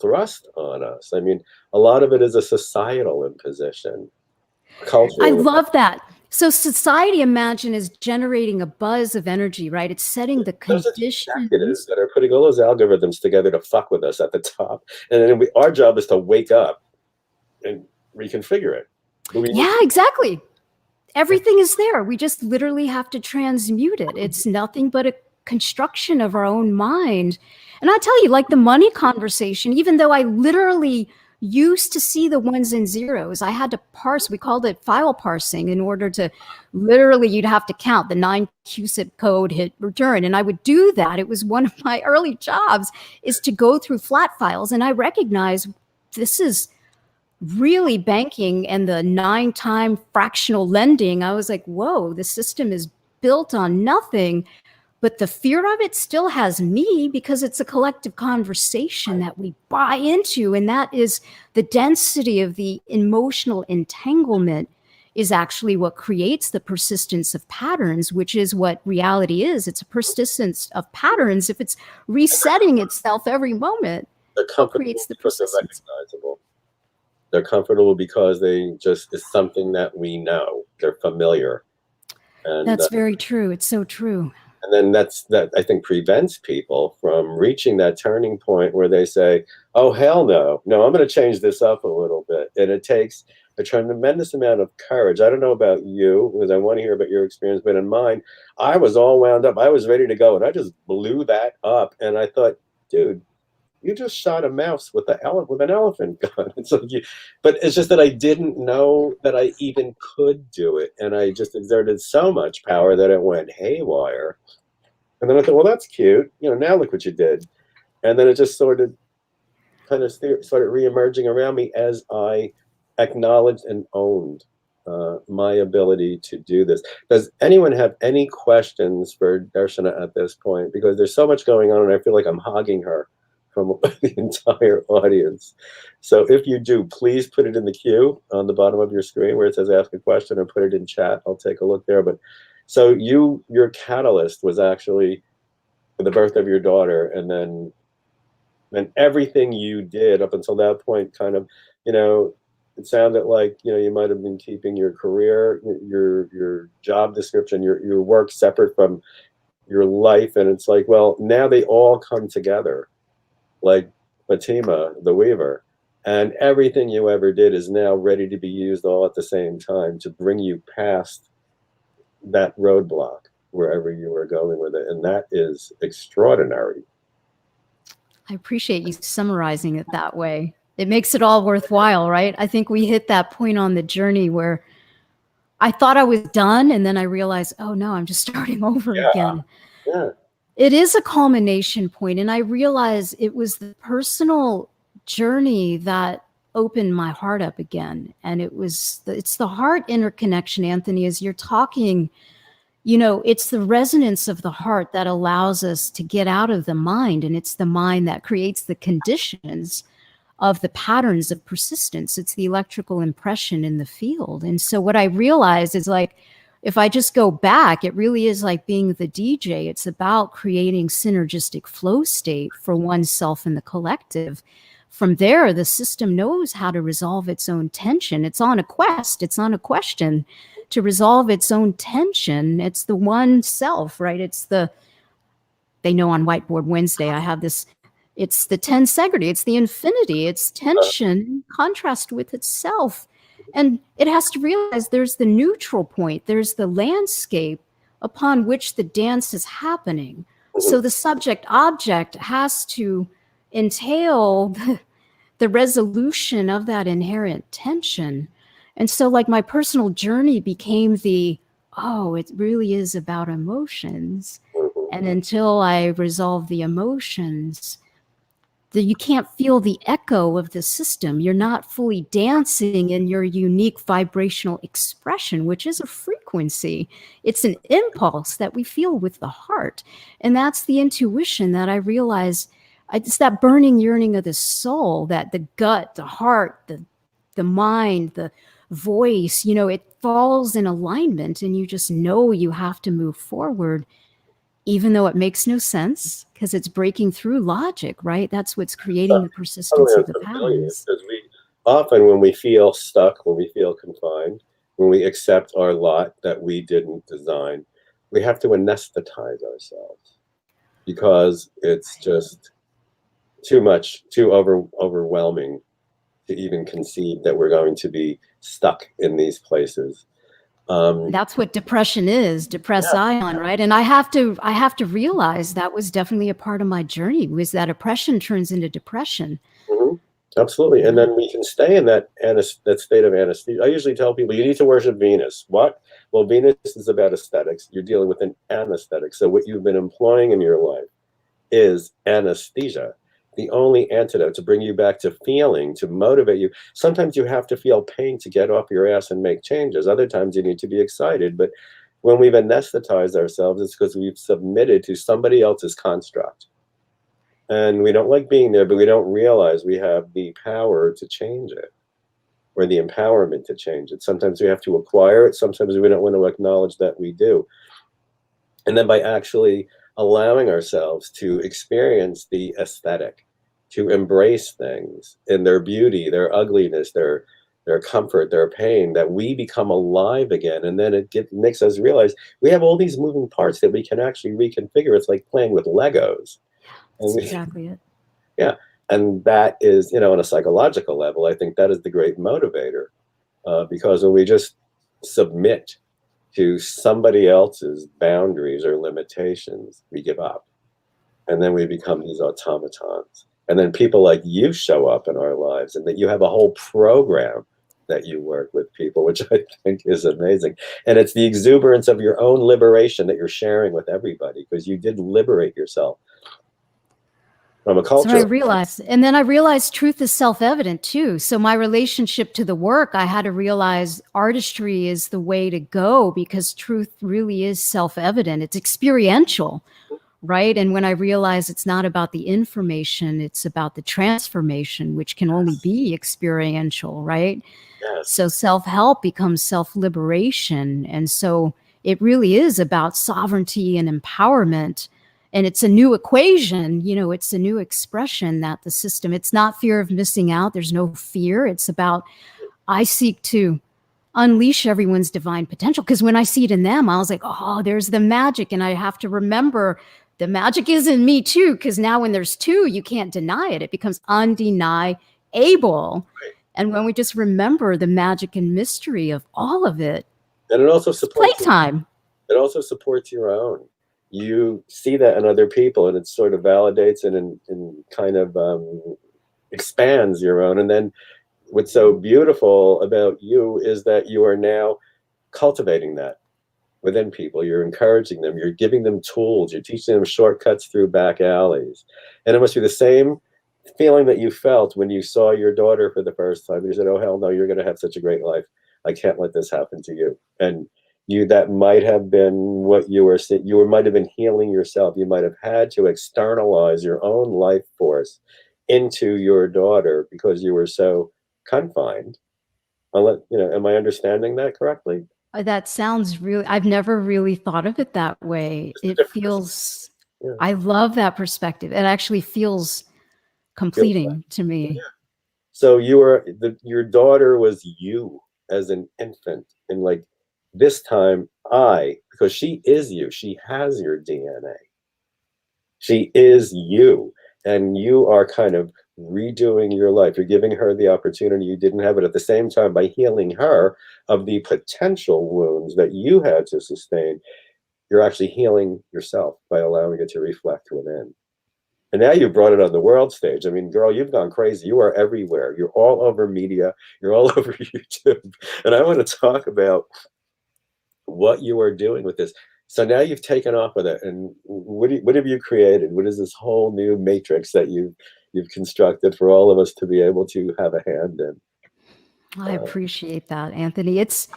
thrust on us. I mean, a lot of it is a societal imposition. Cultural. I love that. So society, imagine, is generating a buzz of energy, right? It's setting the conditions. Executives that are putting all those algorithms together to fuck with us at the top. And then our job is to wake up and reconfigure it. Yeah, exactly. Everything is there. We just literally have to transmute it. It's nothing but a construction of our own mind. And I tell you, like the money conversation, even though I literally used to see the ones and zeros, I had to parse, we called it file parsing, in order to literally, you'd have to count the 9 QSIP code, hit return. And I would do that. It was one of my early jobs, is to go through flat files. And I recognize this is really banking and the 9-time fractional lending. I was like, whoa, the system is built on nothing. But the fear of it still has me, because it's a collective conversation that we buy into. And that is the density of the emotional entanglement is actually what creates the persistence of patterns, which is what reality is. It's a persistence of patterns. If it's resetting itself every moment, it creates the persistence. They're recognizable. They're comfortable because they just is something that we know. They're familiar. And that's very true. It's so true. And then that I think prevents people from reaching that turning point where they say, oh, hell no, I'm going to change this up a little bit. And it takes a tremendous amount of courage. I don't know about you, because I want to hear about your experience, but in mine, I was all wound up. I was ready to go, and I just blew that up. And I thought, dude, you just shot a mouse with an elephant gun. But it's just that I didn't know that I even could do it. And I just exerted so much power that it went haywire. And then I thought, well, that's cute. Now look what you did. And then it just started reemerging around me as I acknowledged and owned my ability to do this. Does anyone have any questions for Darshana at this point? Because there's so much going on and I feel like I'm hogging her from the entire audience. So if you do, please put it in the queue on the bottom of your screen where it says ask a question, or put it in chat. I'll take a look there. But so your catalyst was actually the birth of your daughter, and then everything you did up until that point kind of, it sounded like, you might have been keeping your career, your job description, your work separate from your life. And it's like, well, now they all come together, like Fatima, the weaver. And everything you ever did is now ready to be used all at the same time to bring you past that roadblock wherever you were going with it. And that is extraordinary. I appreciate you summarizing it that way. It makes it all worthwhile, right? I think we hit that point on the journey where I thought I was done, and then I realized, oh no, I'm just starting over again. Yeah. It is a culmination point, and I realized it was the personal journey that opened my heart up again. And it's the heart interconnection, Anthony, as you're talking. It's the resonance of the heart that allows us to get out of the mind, and it's the mind that creates the conditions of the patterns of persistence. It's the electrical impression in the field. And so what I realized is, like, if I just go back, it really is like being the DJ. It's about creating synergistic flow state for oneself and the collective. From there, the system knows how to resolve its own tension. It's on a quest. It's on a question to resolve its own tension. It's the one self, right? They know on Whiteboard Wednesday, I have this, it's the tensegrity, it's the infinity, it's tension in contrast with itself. And it has to realize there's the neutral point, there's the landscape upon which the dance is happening. So the subject object has to entail the resolution of that inherent tension. And so, like, my personal journey became it really is about emotions. And until I resolve the emotions, you can't feel the echo of the system. You're not fully dancing in your unique vibrational expression, which is a frequency. It's an impulse that we feel with the heart. And that's the intuition that I realize. It's that burning yearning of the soul, that the gut, the heart, the mind, the voice, it falls in alignment, and you just know you have to move forward, even though it makes no sense, because it's breaking through logic, right? That's what's creating the persistence of the patterns. Because often when we feel stuck, when we feel confined, when we accept our lot that we didn't design, we have to anesthetize ourselves, because it's just too much, too overwhelming to even conceive that we're going to be stuck in these places. That's what depression is, depressed ion, right? And I have to realize that was definitely a part of my journey, was that oppression turns into depression. Absolutely. And then we can stay in that state of anesthesia. I usually tell people, you need to worship Venus. What? Well, Venus is about aesthetics. You're dealing with an anesthetic. So what you've been employing in your life is anesthesia. The only antidote to bring you back to feeling, to motivate you. Sometimes you have to feel pain to get off your ass and make changes. Other times you need to be excited. But when we've anesthetized ourselves, it's because we've submitted to somebody else's construct. And we don't like being there, but we don't realize we have the power to change it, or the empowerment to change it. Sometimes we have to acquire it. Sometimes we don't want to acknowledge that we do. And then by actually allowing ourselves to experience the aesthetic, to embrace things in their beauty, their ugliness, their comfort, their pain, that we become alive again. And then it makes us realize we have all these moving parts that we can actually reconfigure. It's like playing with Legos. That's exactly it. Yeah. And that is, on a psychological level, I think that is the great motivator, because when we just submit to somebody else's boundaries or limitations, we give up. And then we become these automatons. And then people like you show up in our lives, and that you have a whole program that you work with people, which I think is amazing. And it's the exuberance of your own liberation that you're sharing with everybody, because you did liberate yourself from a culture. So I realized truth is self-evident too. So my relationship to the work, I had to realize artistry is the way to go, because truth really is self-evident. It's experiential, right? And when I realized it's not about the information, it's about the transformation, which can only be experiential, right? Yes. So self-help becomes self-liberation. And so it really is about sovereignty and empowerment. And it's a new equation, it's a new expression that the system, it's not fear of missing out. There's no fear. It's about, I seek to unleash everyone's divine potential. Because when I see it in them, I was like, oh, there's the magic. And I have to remember the magic is in me too. Because now when there's two, you can't deny it. It becomes undeniable. able. And when we just remember the magic and mystery of all of it, and it also supports playtime. It also supports your own. You see that in other people, and it sort of validates and kind of expands your own. And then what's so beautiful about you is that you are now cultivating that within people. You're encouraging them. You're giving them tools. You're teaching them shortcuts through back alleys. And it must be the same feeling that you felt when you saw your daughter for the first time. You said, oh, hell no, you're going to have such a great life. I can't let this happen to you. And that might have been what you were saying. You might have been healing yourself. You might have had to externalize your own life force into your daughter because you were so confined. Am I understanding that correctly? That sounds really, I've never really thought of it that way. It feels, yeah. I love that perspective. It actually feels completing to me. Yeah. So your daughter was you as an infant, and like this time because she is you, she has your DNA. She is you, and you are kind of redoing your life. You're giving her the opportunity you didn't have, but at the same time, by healing her of the potential wounds that you had to sustain, you're actually healing yourself by allowing it to reflect within. And now you brought it on the world stage. I mean, girl, you've gone crazy. You are everywhere. You're all over media. You're all over YouTube. And I want to talk about what you are doing with this. So now you've taken off with it. And what have you created? What is this whole new matrix that you've constructed for all of us to be able to have a hand in? I appreciate that, Anthony. It's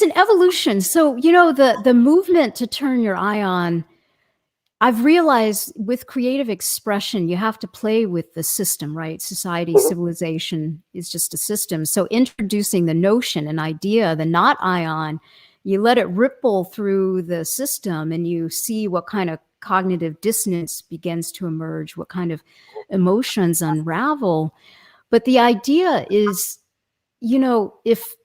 an evolution. So, the movement to turn your ion, I've realized with creative expression, you have to play with the system, right? Society, civilization is just a system. So introducing the notion, an idea, the not ion, you let it ripple through the system and you see what kind of cognitive dissonance begins to emerge, what kind of emotions unravel. But the idea is, if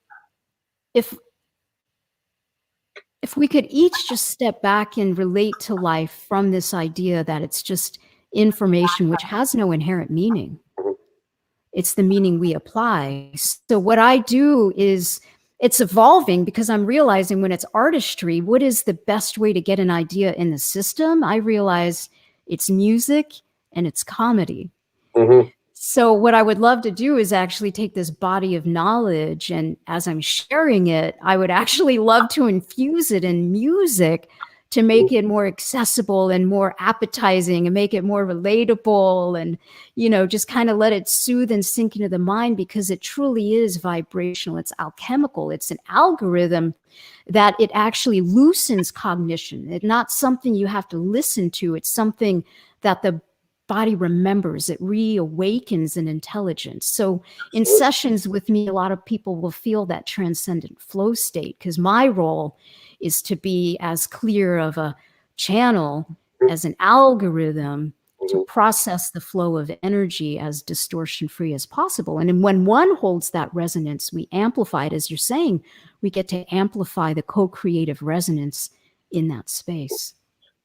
we could each just step back and relate to life from this idea that it's just information which has no inherent meaning. It's the meaning we apply. So what I do is it's evolving because I'm realizing when it's artistry, what is the best way to get an idea in the system? I realize it's music and it's comedy. Mm-hmm. So what I would love to do is actually take this body of knowledge, and as I'm sharing it, I would actually love to infuse it in music to make it more accessible and more appetizing and make it more relatable and, just kind of let it soothe and sink into the mind, because it truly is vibrational. It's alchemical. It's an algorithm that it actually loosens cognition. It's not something you have to listen to. It's something that the body remembers. It reawakens an intelligence. So in sessions with me, a lot of people will feel that transcendent flow state, because my role is to be as clear of a channel as an algorithm to process the flow of energy as distortion free as possible. And when one holds that resonance, we amplify it. As you're saying, we get to amplify the co-creative resonance in that space.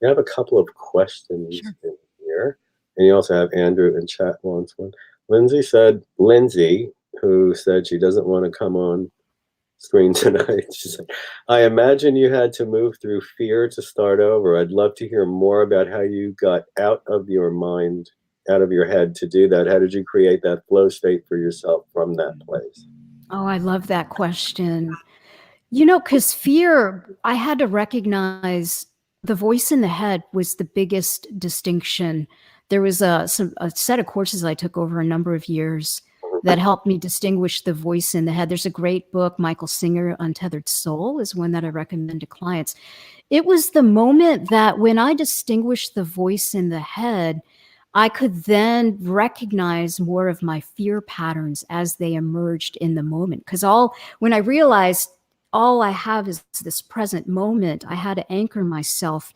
I have a couple of questions in here. And you also have Andrew in chat wants one. Lindsay, who said she doesn't want to come on screen tonight. She said, I imagine you had to move through fear to start over. I'd love to hear more about how you got out of your mind, out of your head to do that. How did you create that flow state for yourself from that place? Oh, I love that question. Because fear, I had to recognize the voice in the head was the biggest distinction. There was a set of courses I took over a number of years that helped me distinguish the voice in the head. There's a great book, Michael Singer, Untethered Soul, is one that I recommend to clients. It was the moment that when I distinguished the voice in the head, I could then recognize more of my fear patterns as they emerged in the moment. Because when I realized all I have is this present moment, I had to anchor myself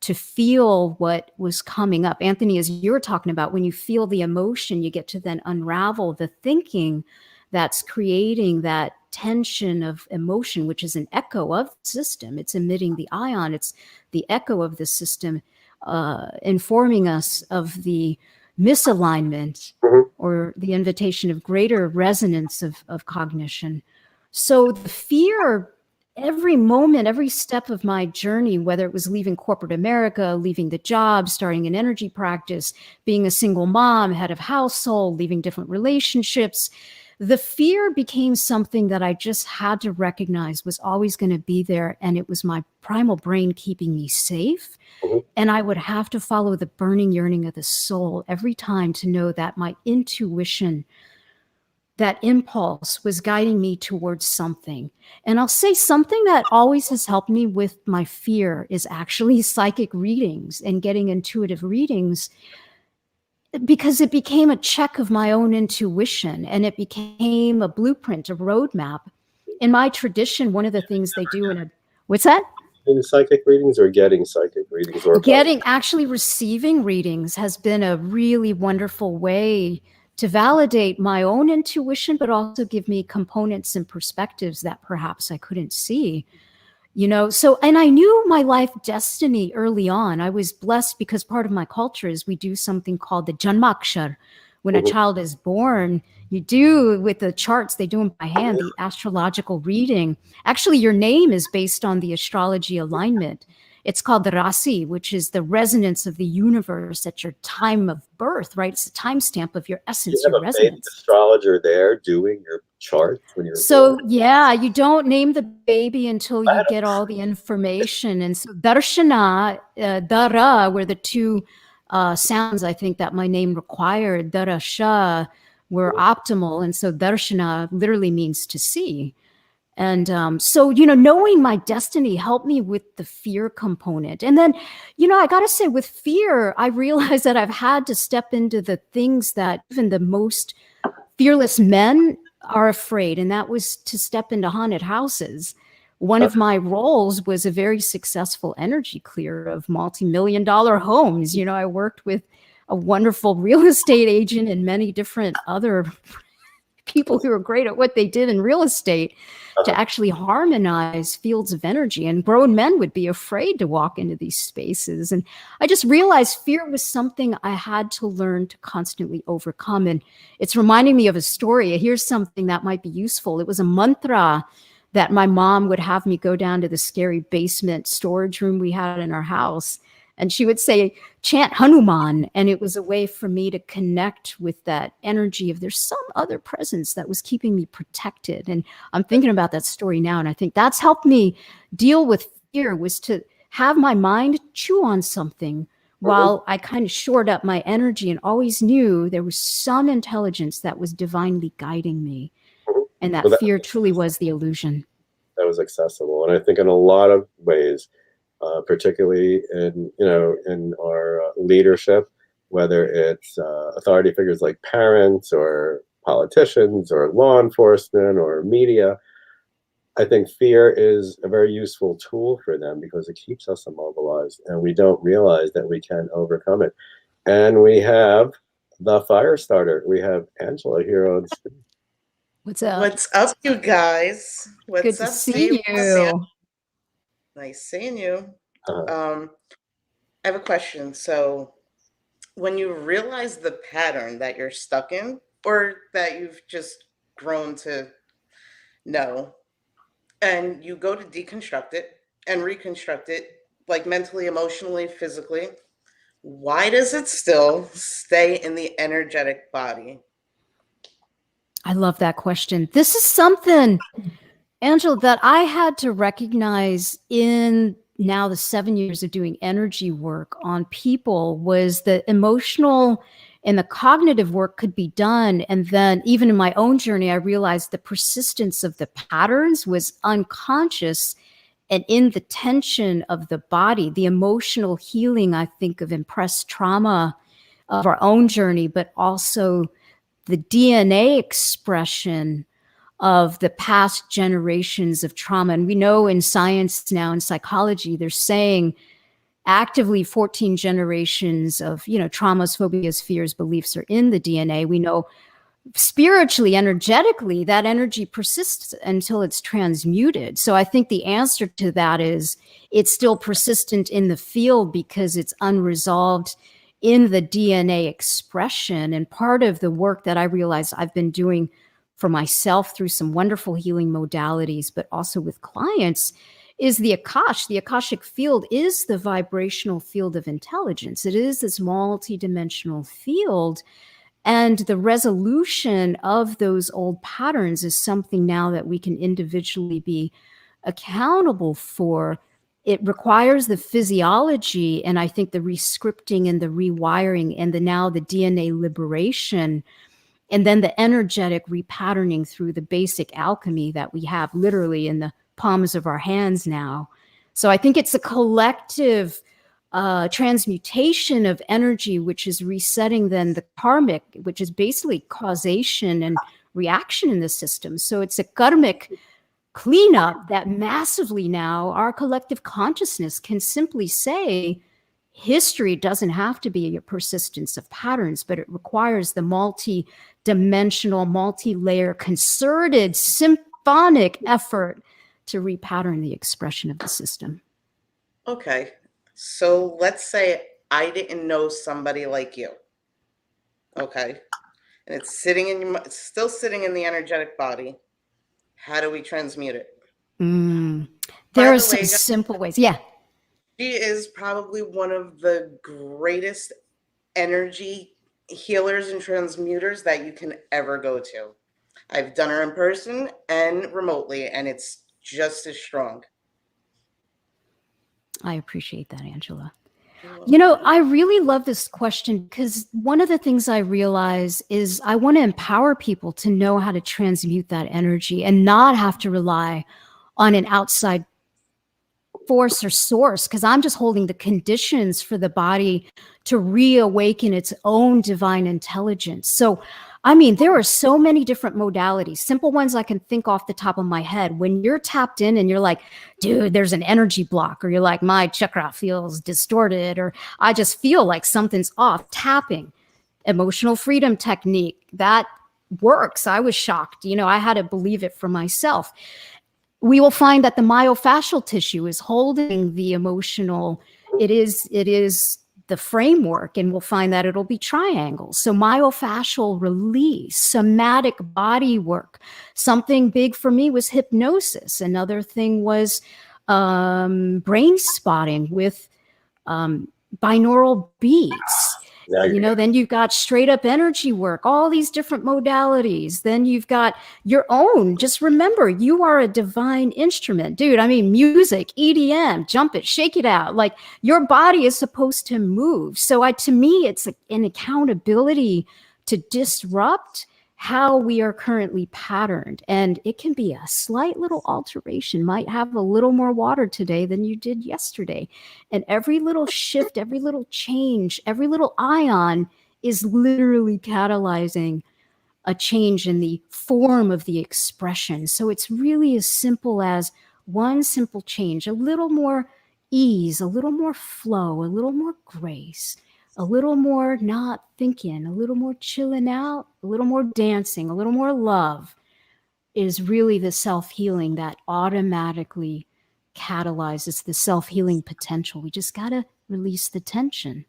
to feel what was coming up. Anthony, as you were talking about, when you feel the emotion, you get to then unravel the thinking that's creating that tension of emotion, which is an echo of the system. It's emitting the ion. It's the echo of the system, informing us of the misalignment or the invitation of greater resonance of cognition. So the fear, every moment, every step of my journey, whether it was leaving corporate America, leaving the job, starting an energy practice, being a single mom, head of household, leaving different relationships, the fear became something that I just had to recognize was always going to be there. And it was my primal brain keeping me safe. And I would have to follow the burning yearning of the soul every time to know that my intuition, that impulse, was guiding me towards something. And I'll say something that always has helped me with my fear is actually psychic readings and getting intuitive readings, because it became a check of my own intuition, and it became a blueprint, a roadmap. In my tradition, one of the things they do what's that? In psychic readings or getting psychic readings? Or Actually receiving readings has been a really wonderful way to validate my own intuition, but also give me components and perspectives that perhaps I couldn't see. So, and I knew my life destiny early on. I was blessed because part of my culture is we do something called the Janmakshar. When a child is born, you do with the charts, they do them by hand, the astrological reading. Actually, your name is based on the astrology alignment. It's called the Rasi, which is the resonance of the universe at your time of birth, right? It's the timestamp of your essence, you have your a resonance. astrologer there doing your charts when you're born? Yeah, you don't name the baby until you get all the information. And so Darshana, Dara were the two sounds I think that my name required. Darasha were optimal. And so Darshana literally means to see. And so, knowing my destiny helped me with the fear component. And then, I got to say, with fear, I realized that I've had to step into the things that even the most fearless men are afraid. And that was to step into haunted houses. One of my roles was a very successful energy clear of multi-million-dollar homes. I worked with a wonderful real estate agent and many different other people who were great at what they did in real estate to actually harmonize fields of energy. And grown men would be afraid to walk into these spaces. And I just realized fear was something I had to learn to constantly overcome. And it's reminding me of a story. Here's something that might be useful. It was a mantra that my mom would have me go down to the scary basement storage room we had in our house. And she would say, chant Hanuman. And it was a way for me to connect with that energy of there's some other presence that was keeping me protected. And I'm thinking about that story now. And I think that's helped me deal with fear, was to have my mind chew on something while I kind of shored up my energy and always knew there was some intelligence that was divinely guiding me. And that fear truly was the illusion. That was accessible. And I think in a lot of ways, particularly in our leadership, whether it's authority figures like parents or politicians or law enforcement or media, I think fear is a very useful tool for them because it keeps us immobilized and we don't realize that we can overcome it. And we have the fire starter. We have Angela here on stage. What's up? What's up, you guys? What's Good to up, see Steve? you. Nice seeing you. I have a question. So when you realize the pattern that you're stuck in or that you've just grown to know, and you go to deconstruct it and reconstruct it, like mentally, emotionally, physically, why does it still stay in the energetic body? I love that question. This is something, Angela, that I had to recognize in now the 7 years of doing energy work on people, was the emotional and the cognitive work could be done. And then even in my own journey, I realized the persistence of the patterns was unconscious and in the tension of the body, the emotional healing, I think, of impressed trauma of our own journey, but also the DNA expression of the past generations of trauma. And we know in science now, in psychology, they're saying actively 14 generations of, traumas, phobias, fears, beliefs are in the DNA. We know spiritually, energetically, that energy persists until it's transmuted. So I think the answer to that is it's still persistent in the field because it's unresolved in the DNA expression. And part of the work that I realized I've been doing for myself through some wonderful healing modalities, but also with clients, is the Akash. The Akashic field is the vibrational field of intelligence. It is this multidimensional field. And the resolution of those old patterns is something now that we can individually be accountable for. It requires the physiology, and I think the rescripting and the rewiring, and now the DNA liberation, and then the energetic repatterning through the basic alchemy that we have literally in the palms of our hands now. So I think it's a collective transmutation of energy, which is resetting then the karmic, which is basically causation and reaction in the system. So it's a karmic cleanup that massively now our collective consciousness can simply say, history doesn't have to be a persistence of patterns, but it requires the multi-dimensional, multi-layer, concerted, symphonic effort to repattern the expression of the system. Okay. So let's say I didn't know somebody like you. Okay. And it's sitting in your, it's still sitting in the energetic body. How do we transmute it? There are some simple ways. Yeah. She is probably one of the greatest energy healers and transmuters that you can ever go to. I've done her in person and remotely, and it's just as strong. I appreciate that, Angela. You know, I really love this question because one of the things I realize is I want to empower people to know how to transmute that energy and not have to rely on an outside force or source, because I'm just holding the conditions for the body to reawaken its own divine intelligence. So, I mean, there are so many different modalities, simple ones I can think off the top of my head. When you're tapped in and you're like, dude, there's an energy block, or you're like, my chakra feels distorted, or I just feel like something's off, tapping, emotional freedom technique, that works. I was shocked. You know, I had to believe it for myself. We will find that the myofascial tissue is holding the emotional. It is the framework, and we'll find that it'll be triangles. So myofascial release, somatic body work. Something big for me was hypnosis. Another thing was brain spotting with binaural beats. You know, then you've got straight up energy work, all these different modalities. Then you've got your own. Just remember, you are a divine instrument, dude. I mean, music, EDM, jump it, shake it out. Like, your body is supposed to move. So to me, it's an accountability to disrupt how we are currently patterned. And it can be a slight little alteration, might have a little more water today than you did yesterday. And every little shift, every little change, every little ion is literally catalyzing a change in the form of the expression. So it's really as simple as one simple change, a little more ease, a little more flow, a little more grace, a little more not thinking, a little more chilling out, a little more dancing, a little more love, is really the self-healing that automatically catalyzes the self-healing potential. We just got to release the tension.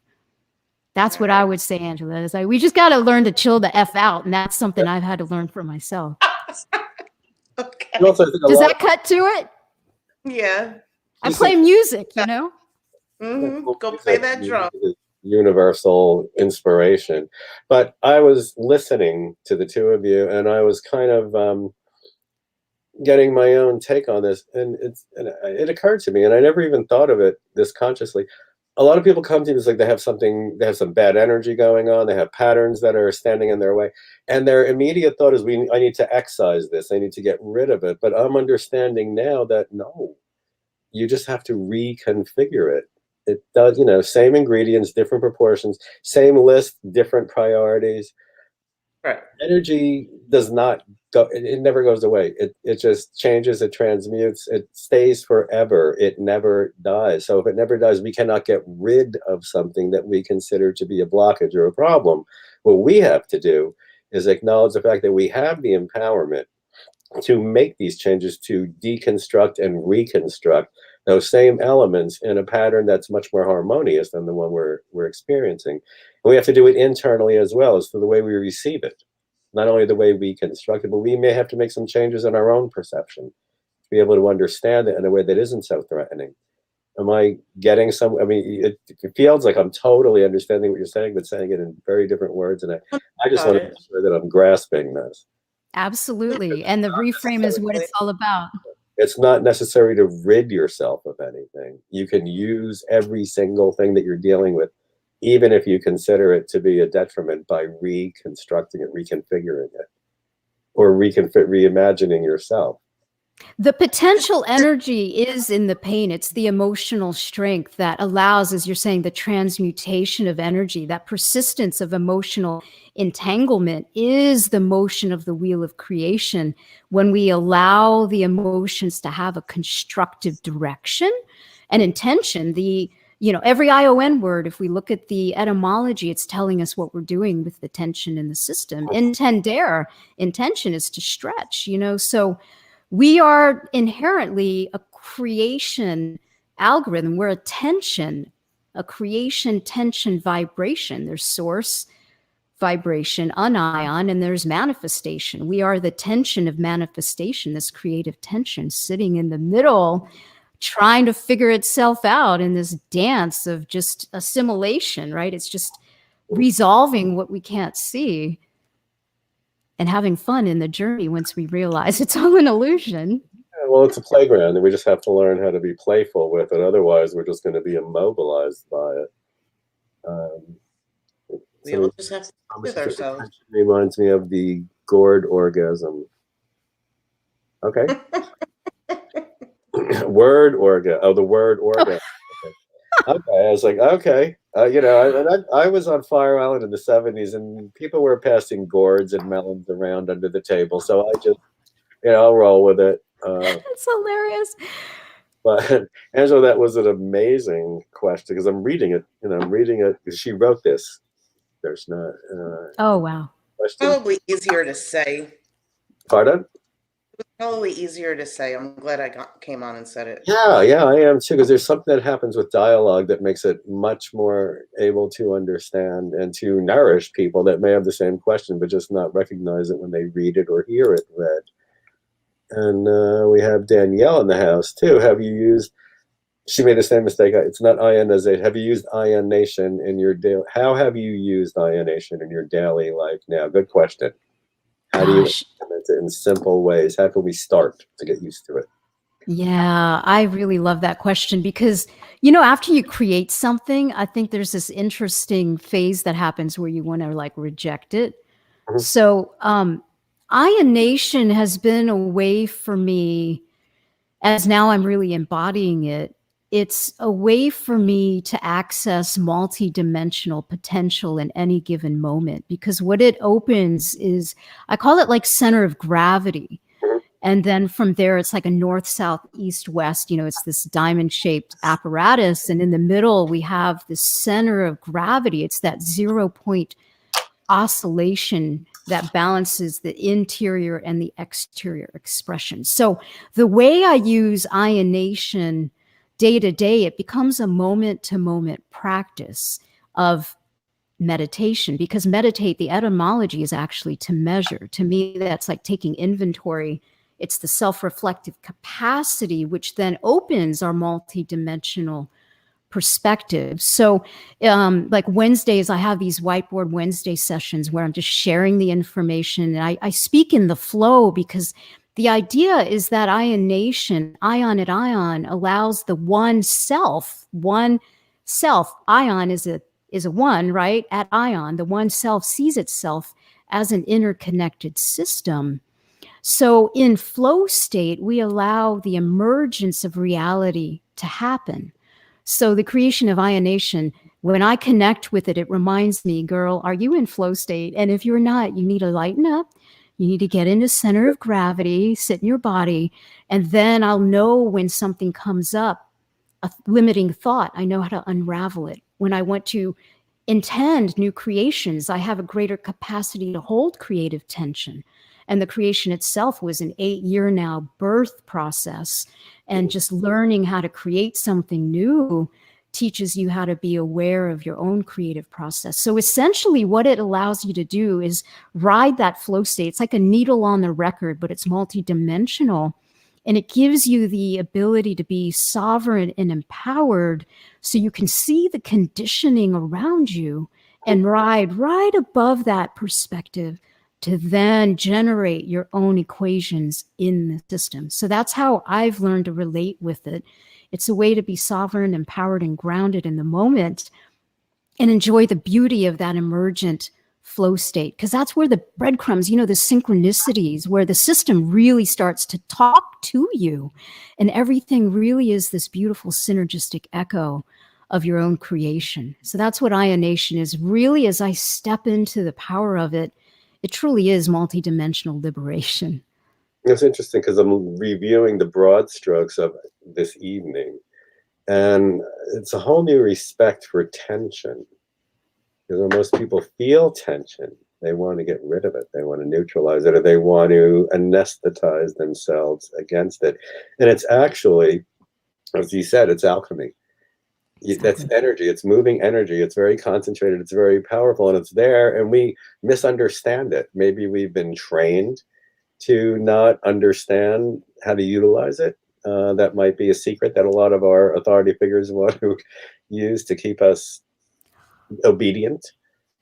That's what I would say, Angela. Is like, we just got to learn to chill the F out. And that's something I've had to learn for myself. Okay. Does that cut to it? Yeah. I play music, you know? Mm-hmm. Go play that drum. Universal inspiration. But I was listening to the two of you, and I was kind of getting my own take on this, and it occurred to me, and I never even thought of it this consciously. A lot of people come to me, it's like they have some bad energy going on, they have patterns that are standing in their way, and their immediate thought is, I need to excise this, I need to get rid of it. But I'm understanding now that no, you just have to reconfigure it. It does, you know, same ingredients, different proportions, same list, different priorities. Right. Energy does not go, it never goes away. It just changes, it transmutes, it stays forever. It never dies. So if it never dies, we cannot get rid of something that we consider to be a blockage or a problem. What we have to do is acknowledge the fact that we have the empowerment to make these changes, to deconstruct and reconstruct those same elements in a pattern that's much more harmonious than the one we're experiencing. And we have to do it internally as well as to the way we receive it, not only the way we construct it, but we may have to make some changes in our own perception to be able to understand it in a way that isn't so threatening. Am I getting some? I mean, it feels like I'm totally understanding what you're saying, but saying it in very different words. And I just Got want to it. make sure that I'm grasping this. Absolutely. And the reframe is what it's all about. It's not necessary to rid yourself of anything. You can use every single thing that you're dealing with, even if you consider it to be a detriment, by reconstructing it, reconfiguring it, or reimagining yourself. The potential energy is in the pain. It's the emotional strength that allows, as you're saying, the transmutation of energy. That persistence of emotional entanglement is the motion of the wheel of creation. When we allow the emotions to have a constructive direction and intention, every ION word, if we look at the etymology, it's telling us what we're doing with the tension in the system. Intendere, intention is to stretch, so we are inherently a creation algorithm. We're a creation tension vibration. There's source vibration, anion, and there's manifestation. We are the tension of manifestation, this creative tension sitting in the middle, trying to figure itself out in this dance of just assimilation, right? It's just resolving what we can't see and having fun in the journey once we realize it's all an illusion. Yeah, well, it's a playground, and we just have to learn how to be playful with it. Otherwise, we're just going to be immobilized by it. We all just have to with ourselves. Reminds me of the gourd orgasm. Okay. Word orgasm. Oh, the word orgasm. Okay. I was like, okay. I was on Fire Island in the 70s, and people were passing gourds and melons around under the table. So I just, I'll roll with it. It's hilarious. But Angela, that was an amazing question because I'm reading it. I'm reading it because she wrote this. There's not. Oh, wow. Question. Probably easier to say. Pardon? Probably easier to say. I'm glad I came on and said it. Yeah, I am too, because there's something that happens with dialogue that makes it much more able to understand and to nourish people that may have the same question, but just not recognize it when they read it or hear it read. And we have Danielle in the house too. She made the same mistake. It's not ionization. Have you used ionization in your daily? How have you used ionization in your daily life now? Good question. How do you implement it in simple ways? How can we start to get used to it? Yeah, I really love that question because, after you create something, I think there's this interesting phase that happens where you want to reject it. Mm-hmm. So, ionization has been a way for me, as now I'm really embodying it. It's a way for me to access multidimensional potential in any given moment, because what it opens is, I call it center of gravity. And then from there, it's like a north, south, east, west. It's this diamond-shaped apparatus. And in the middle, we have this center of gravity. It's that 0-point oscillation that balances the interior and the exterior expression. So the way I use ionization day to day, it becomes a moment-to-moment practice of meditation, because meditate, the etymology is actually to measure. To me, that's like taking inventory. It's the self-reflective capacity, which then opens our multidimensional perspective. So like Wednesdays, I have these whiteboard Wednesday sessions where I'm just sharing the information. And I speak in the flow, because the idea is that ionization, ion at ion, allows the one self, ion is a one, right? At ion, the one self sees itself as an interconnected system. So in flow state, we allow the emergence of reality to happen. So the creation of ionization, when I connect with it, it reminds me, girl, are you in flow state? And if you're not, you need to lighten up. You need to get into center of gravity, sit in your body, and then I'll know when something comes up, a limiting thought, I know how to unravel it. When I want to intend new creations, I have a greater capacity to hold creative tension. And the creation itself was an 8-year now birth process. And just learning how to create something new teaches you how to be aware of your own creative process. So essentially what it allows you to do is ride that flow state. It's like a needle on the record, but it's multidimensional. And it gives you the ability to be sovereign and empowered so you can see the conditioning around you and ride right above that perspective to then generate your own equations in the system. So that's how I've learned to relate with it. It's a way to be sovereign, empowered, and grounded in the moment and enjoy the beauty of that emergent flow state. Because that's where the breadcrumbs, the synchronicities, where the system really starts to talk to you. And everything really is this beautiful synergistic echo of your own creation. So that's what ionization is. Really, as I step into the power of it, it truly is multidimensional liberation. It's interesting because I'm reviewing the broad strokes of this evening, and it's a whole new respect for tension. Because when most people feel tension, they want to get rid of it. They want to neutralize it, or they want to anesthetize themselves against it. And it's actually, as you said, it's alchemy. Exactly. That's energy. It's moving energy. It's very concentrated. It's very powerful, and it's there. And we misunderstand it. Maybe we've been trained to not understand how to utilize it. That might be a secret that a lot of our authority figures want to use to keep us obedient.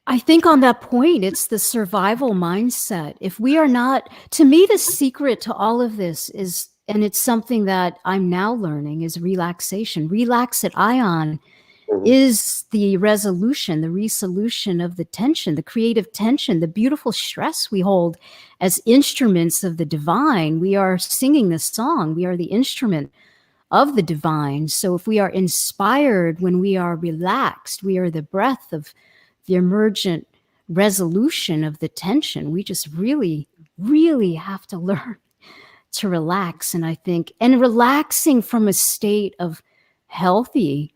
I think on that point, it's the survival mindset. If we are not, to me, the secret to all of this is, and it's something that I'm now learning, is relaxation. Relax at Ion is the resolution, the resolution of the tension, the creative tension, the beautiful stress we hold as instruments of the divine. We are singing the song. We are the instrument of the divine. So if we are inspired, when we are relaxed, we are the breath of the emergent resolution of the tension. We just really, really have to learn to relax. And I think, and relaxing from a state of healthy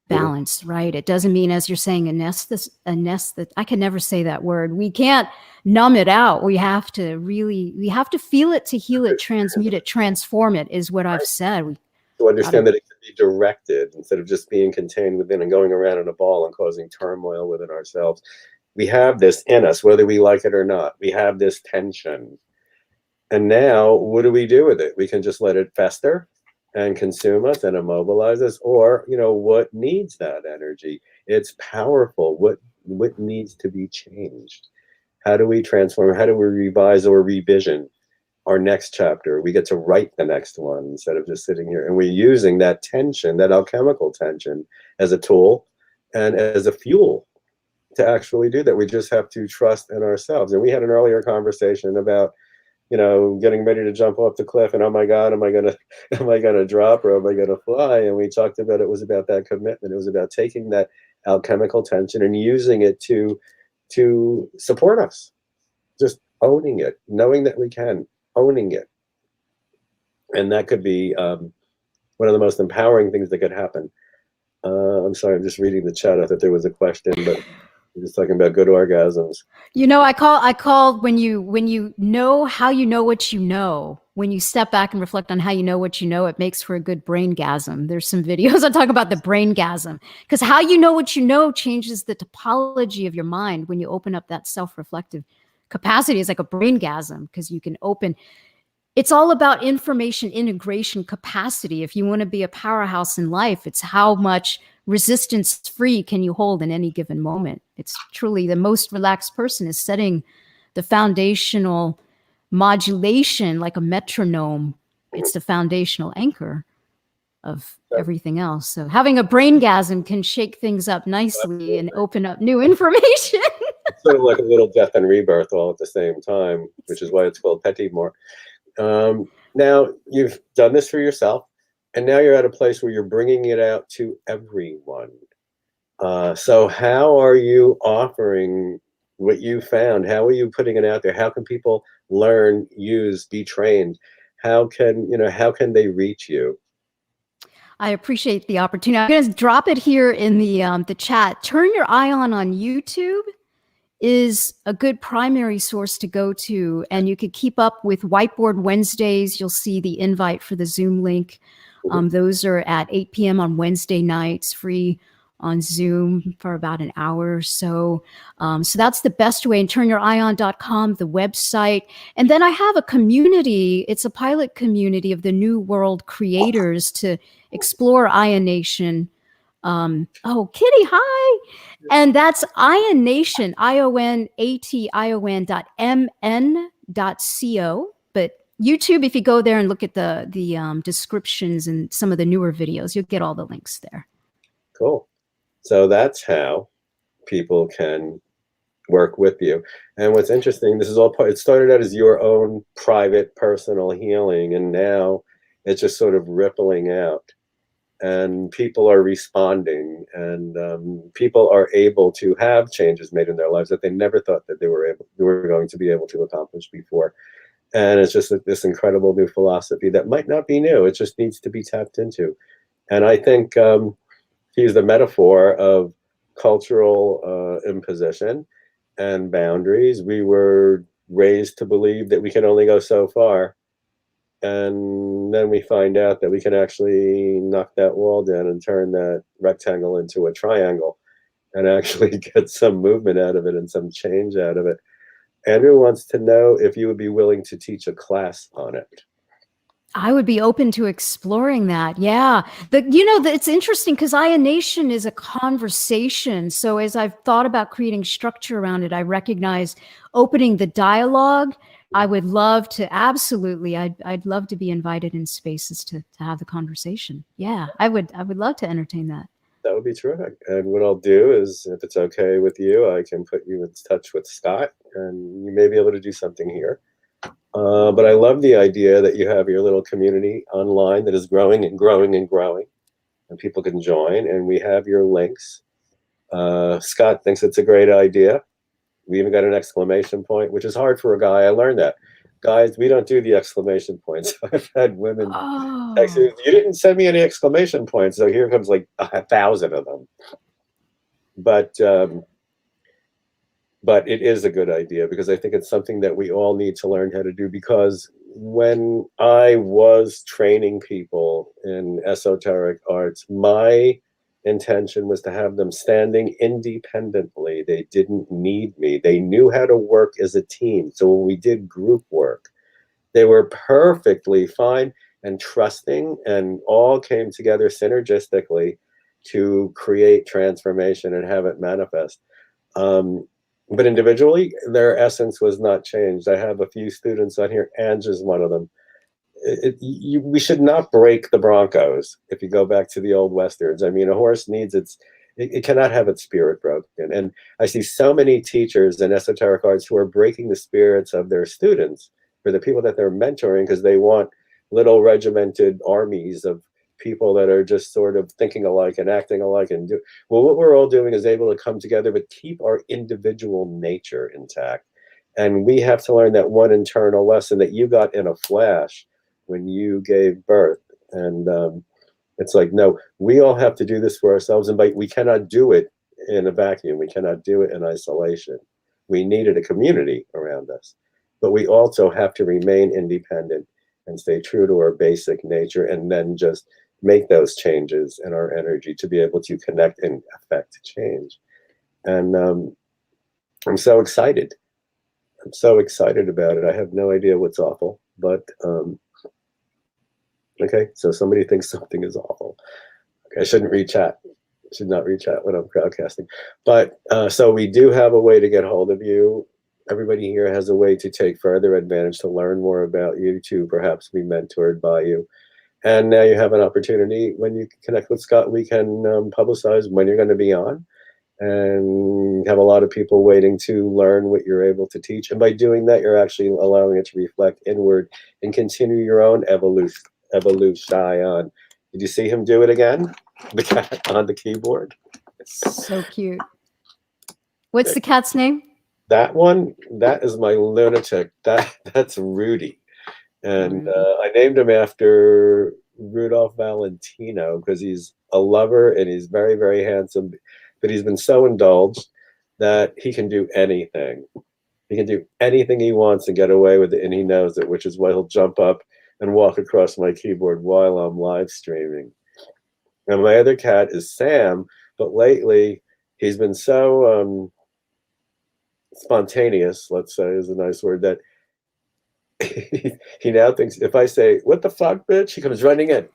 balance, right? It doesn't mean, as you're saying, I can never say that word. We can't numb it out. We have to feel it to heal it, transmute it, transform it, is what I've said. To understand that it can be directed instead of just being contained within and going around in a ball and causing turmoil within ourselves. We have this in us, whether we like it or not. We have this tension. And now, what do we do with it? We can just let it fester and consume us and immobilize us, or what needs that energy? It's powerful. What needs to be changed? How do we transform? How do we revise or revision our next chapter? We get to write the next one instead of just sitting here, and we're using that tension, that alchemical tension, as a tool and as a fuel to actually do that. We just have to trust in ourselves. And we had an earlier conversation about getting ready to jump off the cliff, and oh my God, am I gonna drop, or am I gonna fly? And we talked about, it was about that commitment. It was about taking that alchemical tension and using it to support us, just owning it, knowing that we can, owning it. And that could be one of the most empowering things that could happen. I'm sorry, I'm just reading the chat. I thought there was a question, but we're just talking about good orgasms. I call when you know how you know what you know, when you step back and reflect on how you know what you know, it makes for a good braingasm. There's some videos I talk about the braingasm, because how you know what you know changes the topology of your mind. When you open up that self-reflective capacity, it's like a braingasm, because you can open. It's all about information integration capacity. If you want to be a powerhouse in life, it's how much resistance free can you hold in any given moment. It's truly the most relaxed person is setting the foundational modulation like a metronome. It's the foundational anchor of everything else. So having a braingasm can shake things up nicely and open up new information. It's sort of like a little death and rebirth all at the same time, which is why it's called petit mort. Now you've done this for yourself, and now you're at a place where you're bringing it out to everyone. So how are you offering what you found? How are you putting it out there? How can people learn, use, be trained? How can they reach you? I appreciate the opportunity. I'm going to drop it here in the chat. Turn your eye on YouTube. is a good primary source to go to. And you could keep up with Whiteboard Wednesdays. You'll see the invite for the Zoom link. Those are at 8 p.m. on Wednesday nights, free on Zoom for about an hour or so. So that's the best way. And turnyouриon.com, the website. And then I have a community. It's a pilot community of the New World creators to explore ionation. Oh, Kitty, hi. And that's Ionation, ionation.mn.co. But YouTube, if you go there and look at the descriptions and some of the newer videos, you'll get all the links there. Cool. So that's how people can work with you. And what's interesting, this is all part, it started out as your own private personal healing, and now it's just sort of rippling out. And people are responding, and people are able to have changes made in their lives that they never thought that they were going to be able to accomplish before. And it's just this incredible new philosophy that might not be new. It just needs to be tapped into. And I think he's the metaphor of cultural imposition and boundaries. We were raised to believe that we can only go so far. And then we find out that we can actually knock that wall down and turn that rectangle into a triangle and actually get some movement out of it and some change out of it. Andrew wants to know if you would be willing to teach a class on it. I would be open to exploring that. Yeah. It's interesting because Ionation is a conversation. So as I've thought about creating structure around it, I recognize opening the dialogue. I would love to, absolutely. I'd love to be invited in spaces to have the conversation. Yeah, I would love to entertain that. That would be terrific. And what I'll do is, if it's okay with you, I can put you in touch with Scott, and you may be able to do something here. But I love the idea that you have your little community online that is growing and growing and growing, and people can join, and we have your links. Scott thinks it's a great idea. We even got an exclamation point, which is hard for a guy. I learned that. Guys, we don't do the exclamation points. I've had women text me, you didn't send me any exclamation points, so here comes like 1,000 of them. But it is a good idea, because I think it's something that we all need to learn how to do. Because when I was training people in esoteric arts, my intention was to have them standing independently. They didn't need me. They knew how to work as a team. So when we did group work, they were perfectly fine and trusting, and all came together synergistically to create transformation and have it manifest. But individually, their essence was not changed. I have a few students on here. Ange is one of them. We should not break the Broncos. If you go back to the old Westerns, I mean, a horse needs it cannot have its spirit broken. And I see so many teachers in esoteric arts who are breaking the spirits of their students, for the people that they're mentoring, because they want little regimented armies of people that are just sort of thinking alike and acting alike. And well, what we're all doing is able to come together, but keep our individual nature intact. And we have to learn that one internal lesson that you got in a flash when you gave birth. And it's like, no, we all have to do this for ourselves, and we cannot do it in a vacuum. We cannot do it in isolation. We needed a community around us, but we also have to remain independent and stay true to our basic nature, and then just make those changes in our energy to be able to connect and affect change. And I'm so excited. I'm so excited about it. I have no idea what's awful, but okay, so somebody thinks something is awful. Okay, I shouldn't read chat. I should not read chat when I'm crowdcasting. But so we do have a way to get hold of you. Everybody here has a way to take further advantage, to learn more about you, to perhaps be mentored by you. And now you have an opportunity. When you connect with Scott, we can publicize when you're going to be on, and have a lot of people waiting to learn what you're able to teach. And by doing that, you're actually allowing it to reflect inward and continue your own evolution. Did you see him do it again? The cat on the keyboard. So cute. What's the cat's name? That one, that is my lunatic. That's Rudy. And I named him after Rudolph Valentino, because he's a lover and he's very, very handsome, but he's been so indulged that he can do anything. He can do anything he wants and get away with it, and he knows it, which is why he'll jump up and walk across my keyboard while I'm live streaming. And my other cat is Sam, but lately he's been so spontaneous, let's say is a nice word, that he now thinks if I say, "What the fuck, bitch?" he comes running in.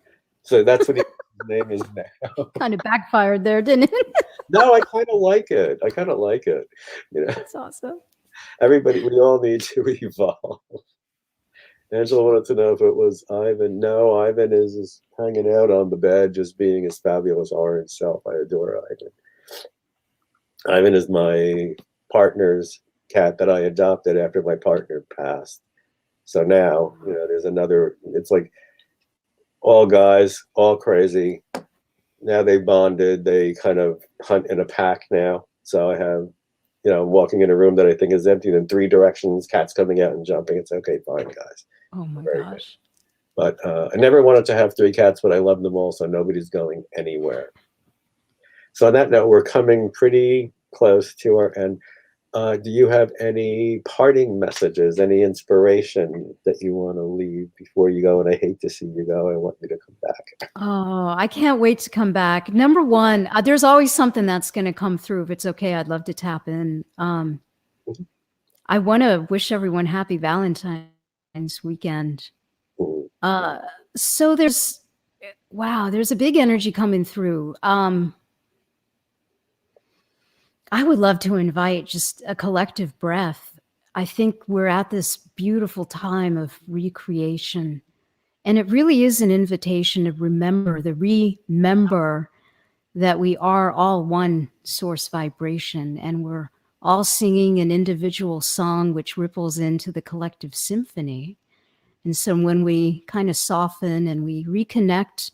So that's what his name is now. Kind of backfired there, didn't it? No, I kind of like it. I kind of like it. You know, That's awesome. everybody, we all need to evolve. Angela wanted to know if it was Ivan. No, Ivan is hanging out on the bed, just being his fabulous orange self. I adore Ivan. Ivan is my partner's cat that I adopted after my partner passed. So now, you know, there's another, it's like all guys, all crazy. Now they bonded. They kind of hunt in a pack now. So I have, you know, walking in a room that I think is empty in 3 directions, cats coming out and jumping. It's okay, fine, guys. Oh my Very gosh. good. But I never wanted to have 3 cats, but I love them all, so nobody's going anywhere. So on that note, we're coming pretty close to our end. Do you have any parting messages, any inspiration that you want to leave before you go? And I hate to see you go. I want you to come back. Oh, I can't wait to come back. Number one, there's always something that's going to come through. If it's okay, I'd love to tap in. I want to wish everyone happy Valentine's weekend. So there's a big energy coming through. I would love to invite just a collective breath. I think we're at this beautiful time of recreation. And it really is an invitation to remember that we are all one source vibration, and we're all singing an individual song which ripples into the collective symphony. And so when we kind of soften and we reconnect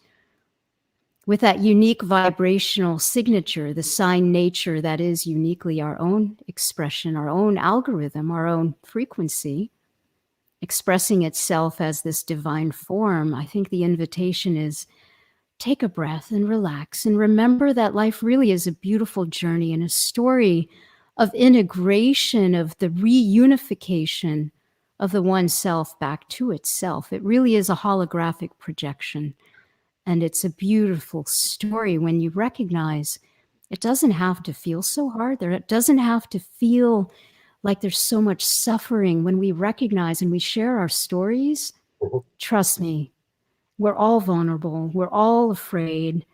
with that unique vibrational signature, the sign nature that is uniquely our own expression, our own algorithm, our own frequency, expressing itself as this divine form, I think the invitation is take a breath and relax and remember that life really is a beautiful journey and a story of integration, of the reunification of the one self back to itself. It really is a holographic projection. And it's a beautiful story when you recognize it doesn't have to feel so hard. It doesn't have to feel like there's so much suffering. When we recognize and we share our stories, trust me, we're all vulnerable. We're all afraid.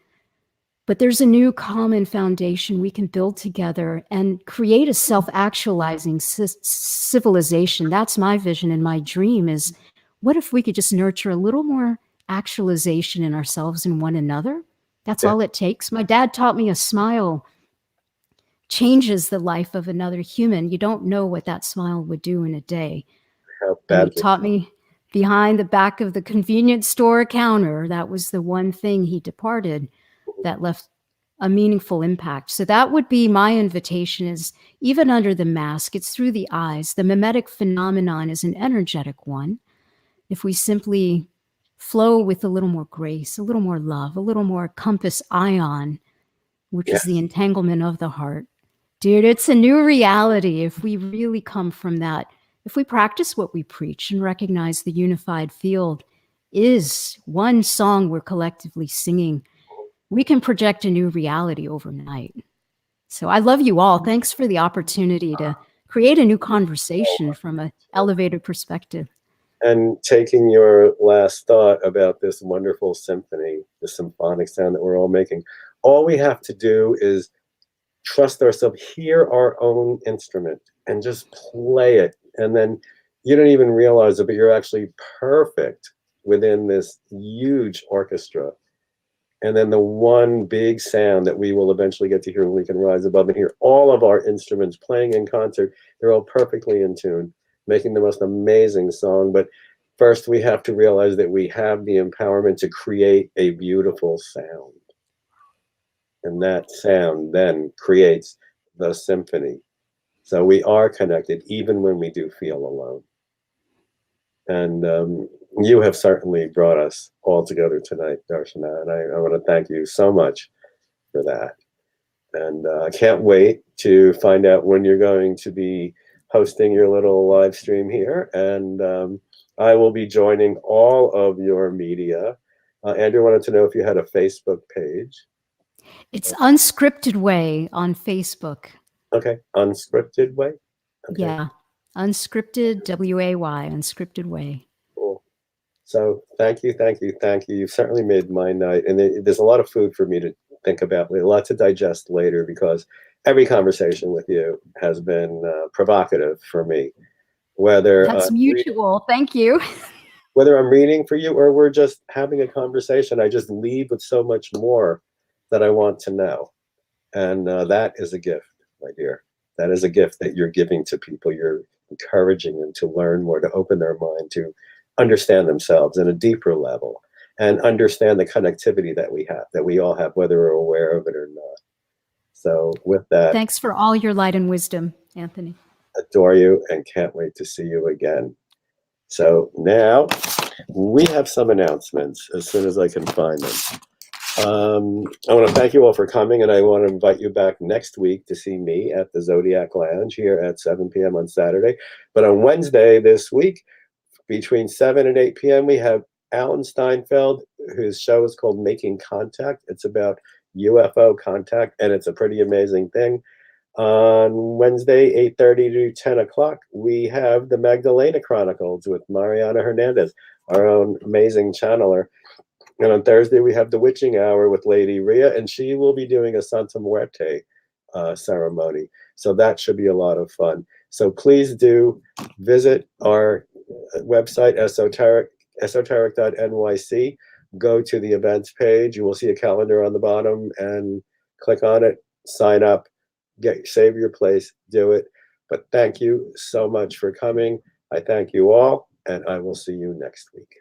But there's a new common foundation we can build together and create a self-actualizing civilization. That's my vision and my dream is, what if we could just nurture a little more actualization in ourselves and one another? That's all it takes. My dad taught me a smile changes the life of another human. You don't know what that smile would do in a day. And he taught me behind the back of the convenience store counter, that was the one thing he departed that left a meaningful impact. So that would be my invitation is, even under the mask, it's through the eyes. The mimetic phenomenon is an energetic one. If we simply flow with a little more grace, a little more love, a little more compass ion, which is the entanglement of the heart. Dude, it's a new reality if we really come from that. If we practice what we preach and recognize the unified field is one song we're collectively singing, we can project a new reality overnight. So I love you all. Thanks for the opportunity to create a new conversation from an elevated perspective. And taking your last thought about this wonderful symphony, the symphonic sound that we're all making, all we have to do is trust ourselves, hear our own instrument, and just play it. And then you don't even realize it, but you're actually perfect within this huge orchestra. And then the one big sound that we will eventually get to hear when we can rise above and hear all of our instruments playing in concert, they're all perfectly in tune, making the most amazing song. But first we have to realize that we have the empowerment to create a beautiful sound. And that sound then creates the symphony. So we are connected even when we do feel alone. And you have certainly brought us all together tonight, Darshana, and I want to thank you so much for that. And I can't wait to find out when you're going to be hosting your little live stream here. And I will be joining all of your media. Andrew wanted to know if you had a Facebook page. It's Unscripted Way on Facebook. Okay, Unscripted Way. Okay. Yeah, Unscripted, W-A-Y, Unscripted Way. Cool. So thank you. You've certainly made my night. And there's a lot of food for me to think about, a lot to digest later, because every conversation with you has been provocative for me. Whether That's mutual. Thank you. whether I'm reading for you or we're just having a conversation, I just leave with so much more that I want to know. And that is a gift, my dear. That is a gift that you're giving to people. You're encouraging them to learn more, to open their mind, to understand themselves at a deeper level, and understand the connectivity that we all have, whether we're aware of it or not. So with that, Thanks for all your light and wisdom, Anthony. Adore you and can't wait to see you again. So now we have some announcements as soon as I can find them. I want to thank you all for coming, and I want to invite you back next week to see me at the Zodiac Lounge here at 7 p.m. on Saturday. But on Wednesday this week, between 7 and 8 p.m., we have Alan Steinfeld, whose show is called Making Contact. It's about UFO contact, and it's a pretty amazing thing. On Wednesday, 8:30 to 10 o'clock, we have the Magdalena Chronicles with Mariana Hernandez, our own amazing channeler. And on Thursday, we have the Witching Hour with Lady Rhea, and she will be doing a Santa Muerte ceremony. So that should be a lot of fun. So please do visit our website, esoteric.nyc. Go to the events page. You will see a calendar on the bottom, and click on it, sign up, save your place, do it. But thank you so much for coming. I thank you all, and I will see you next week.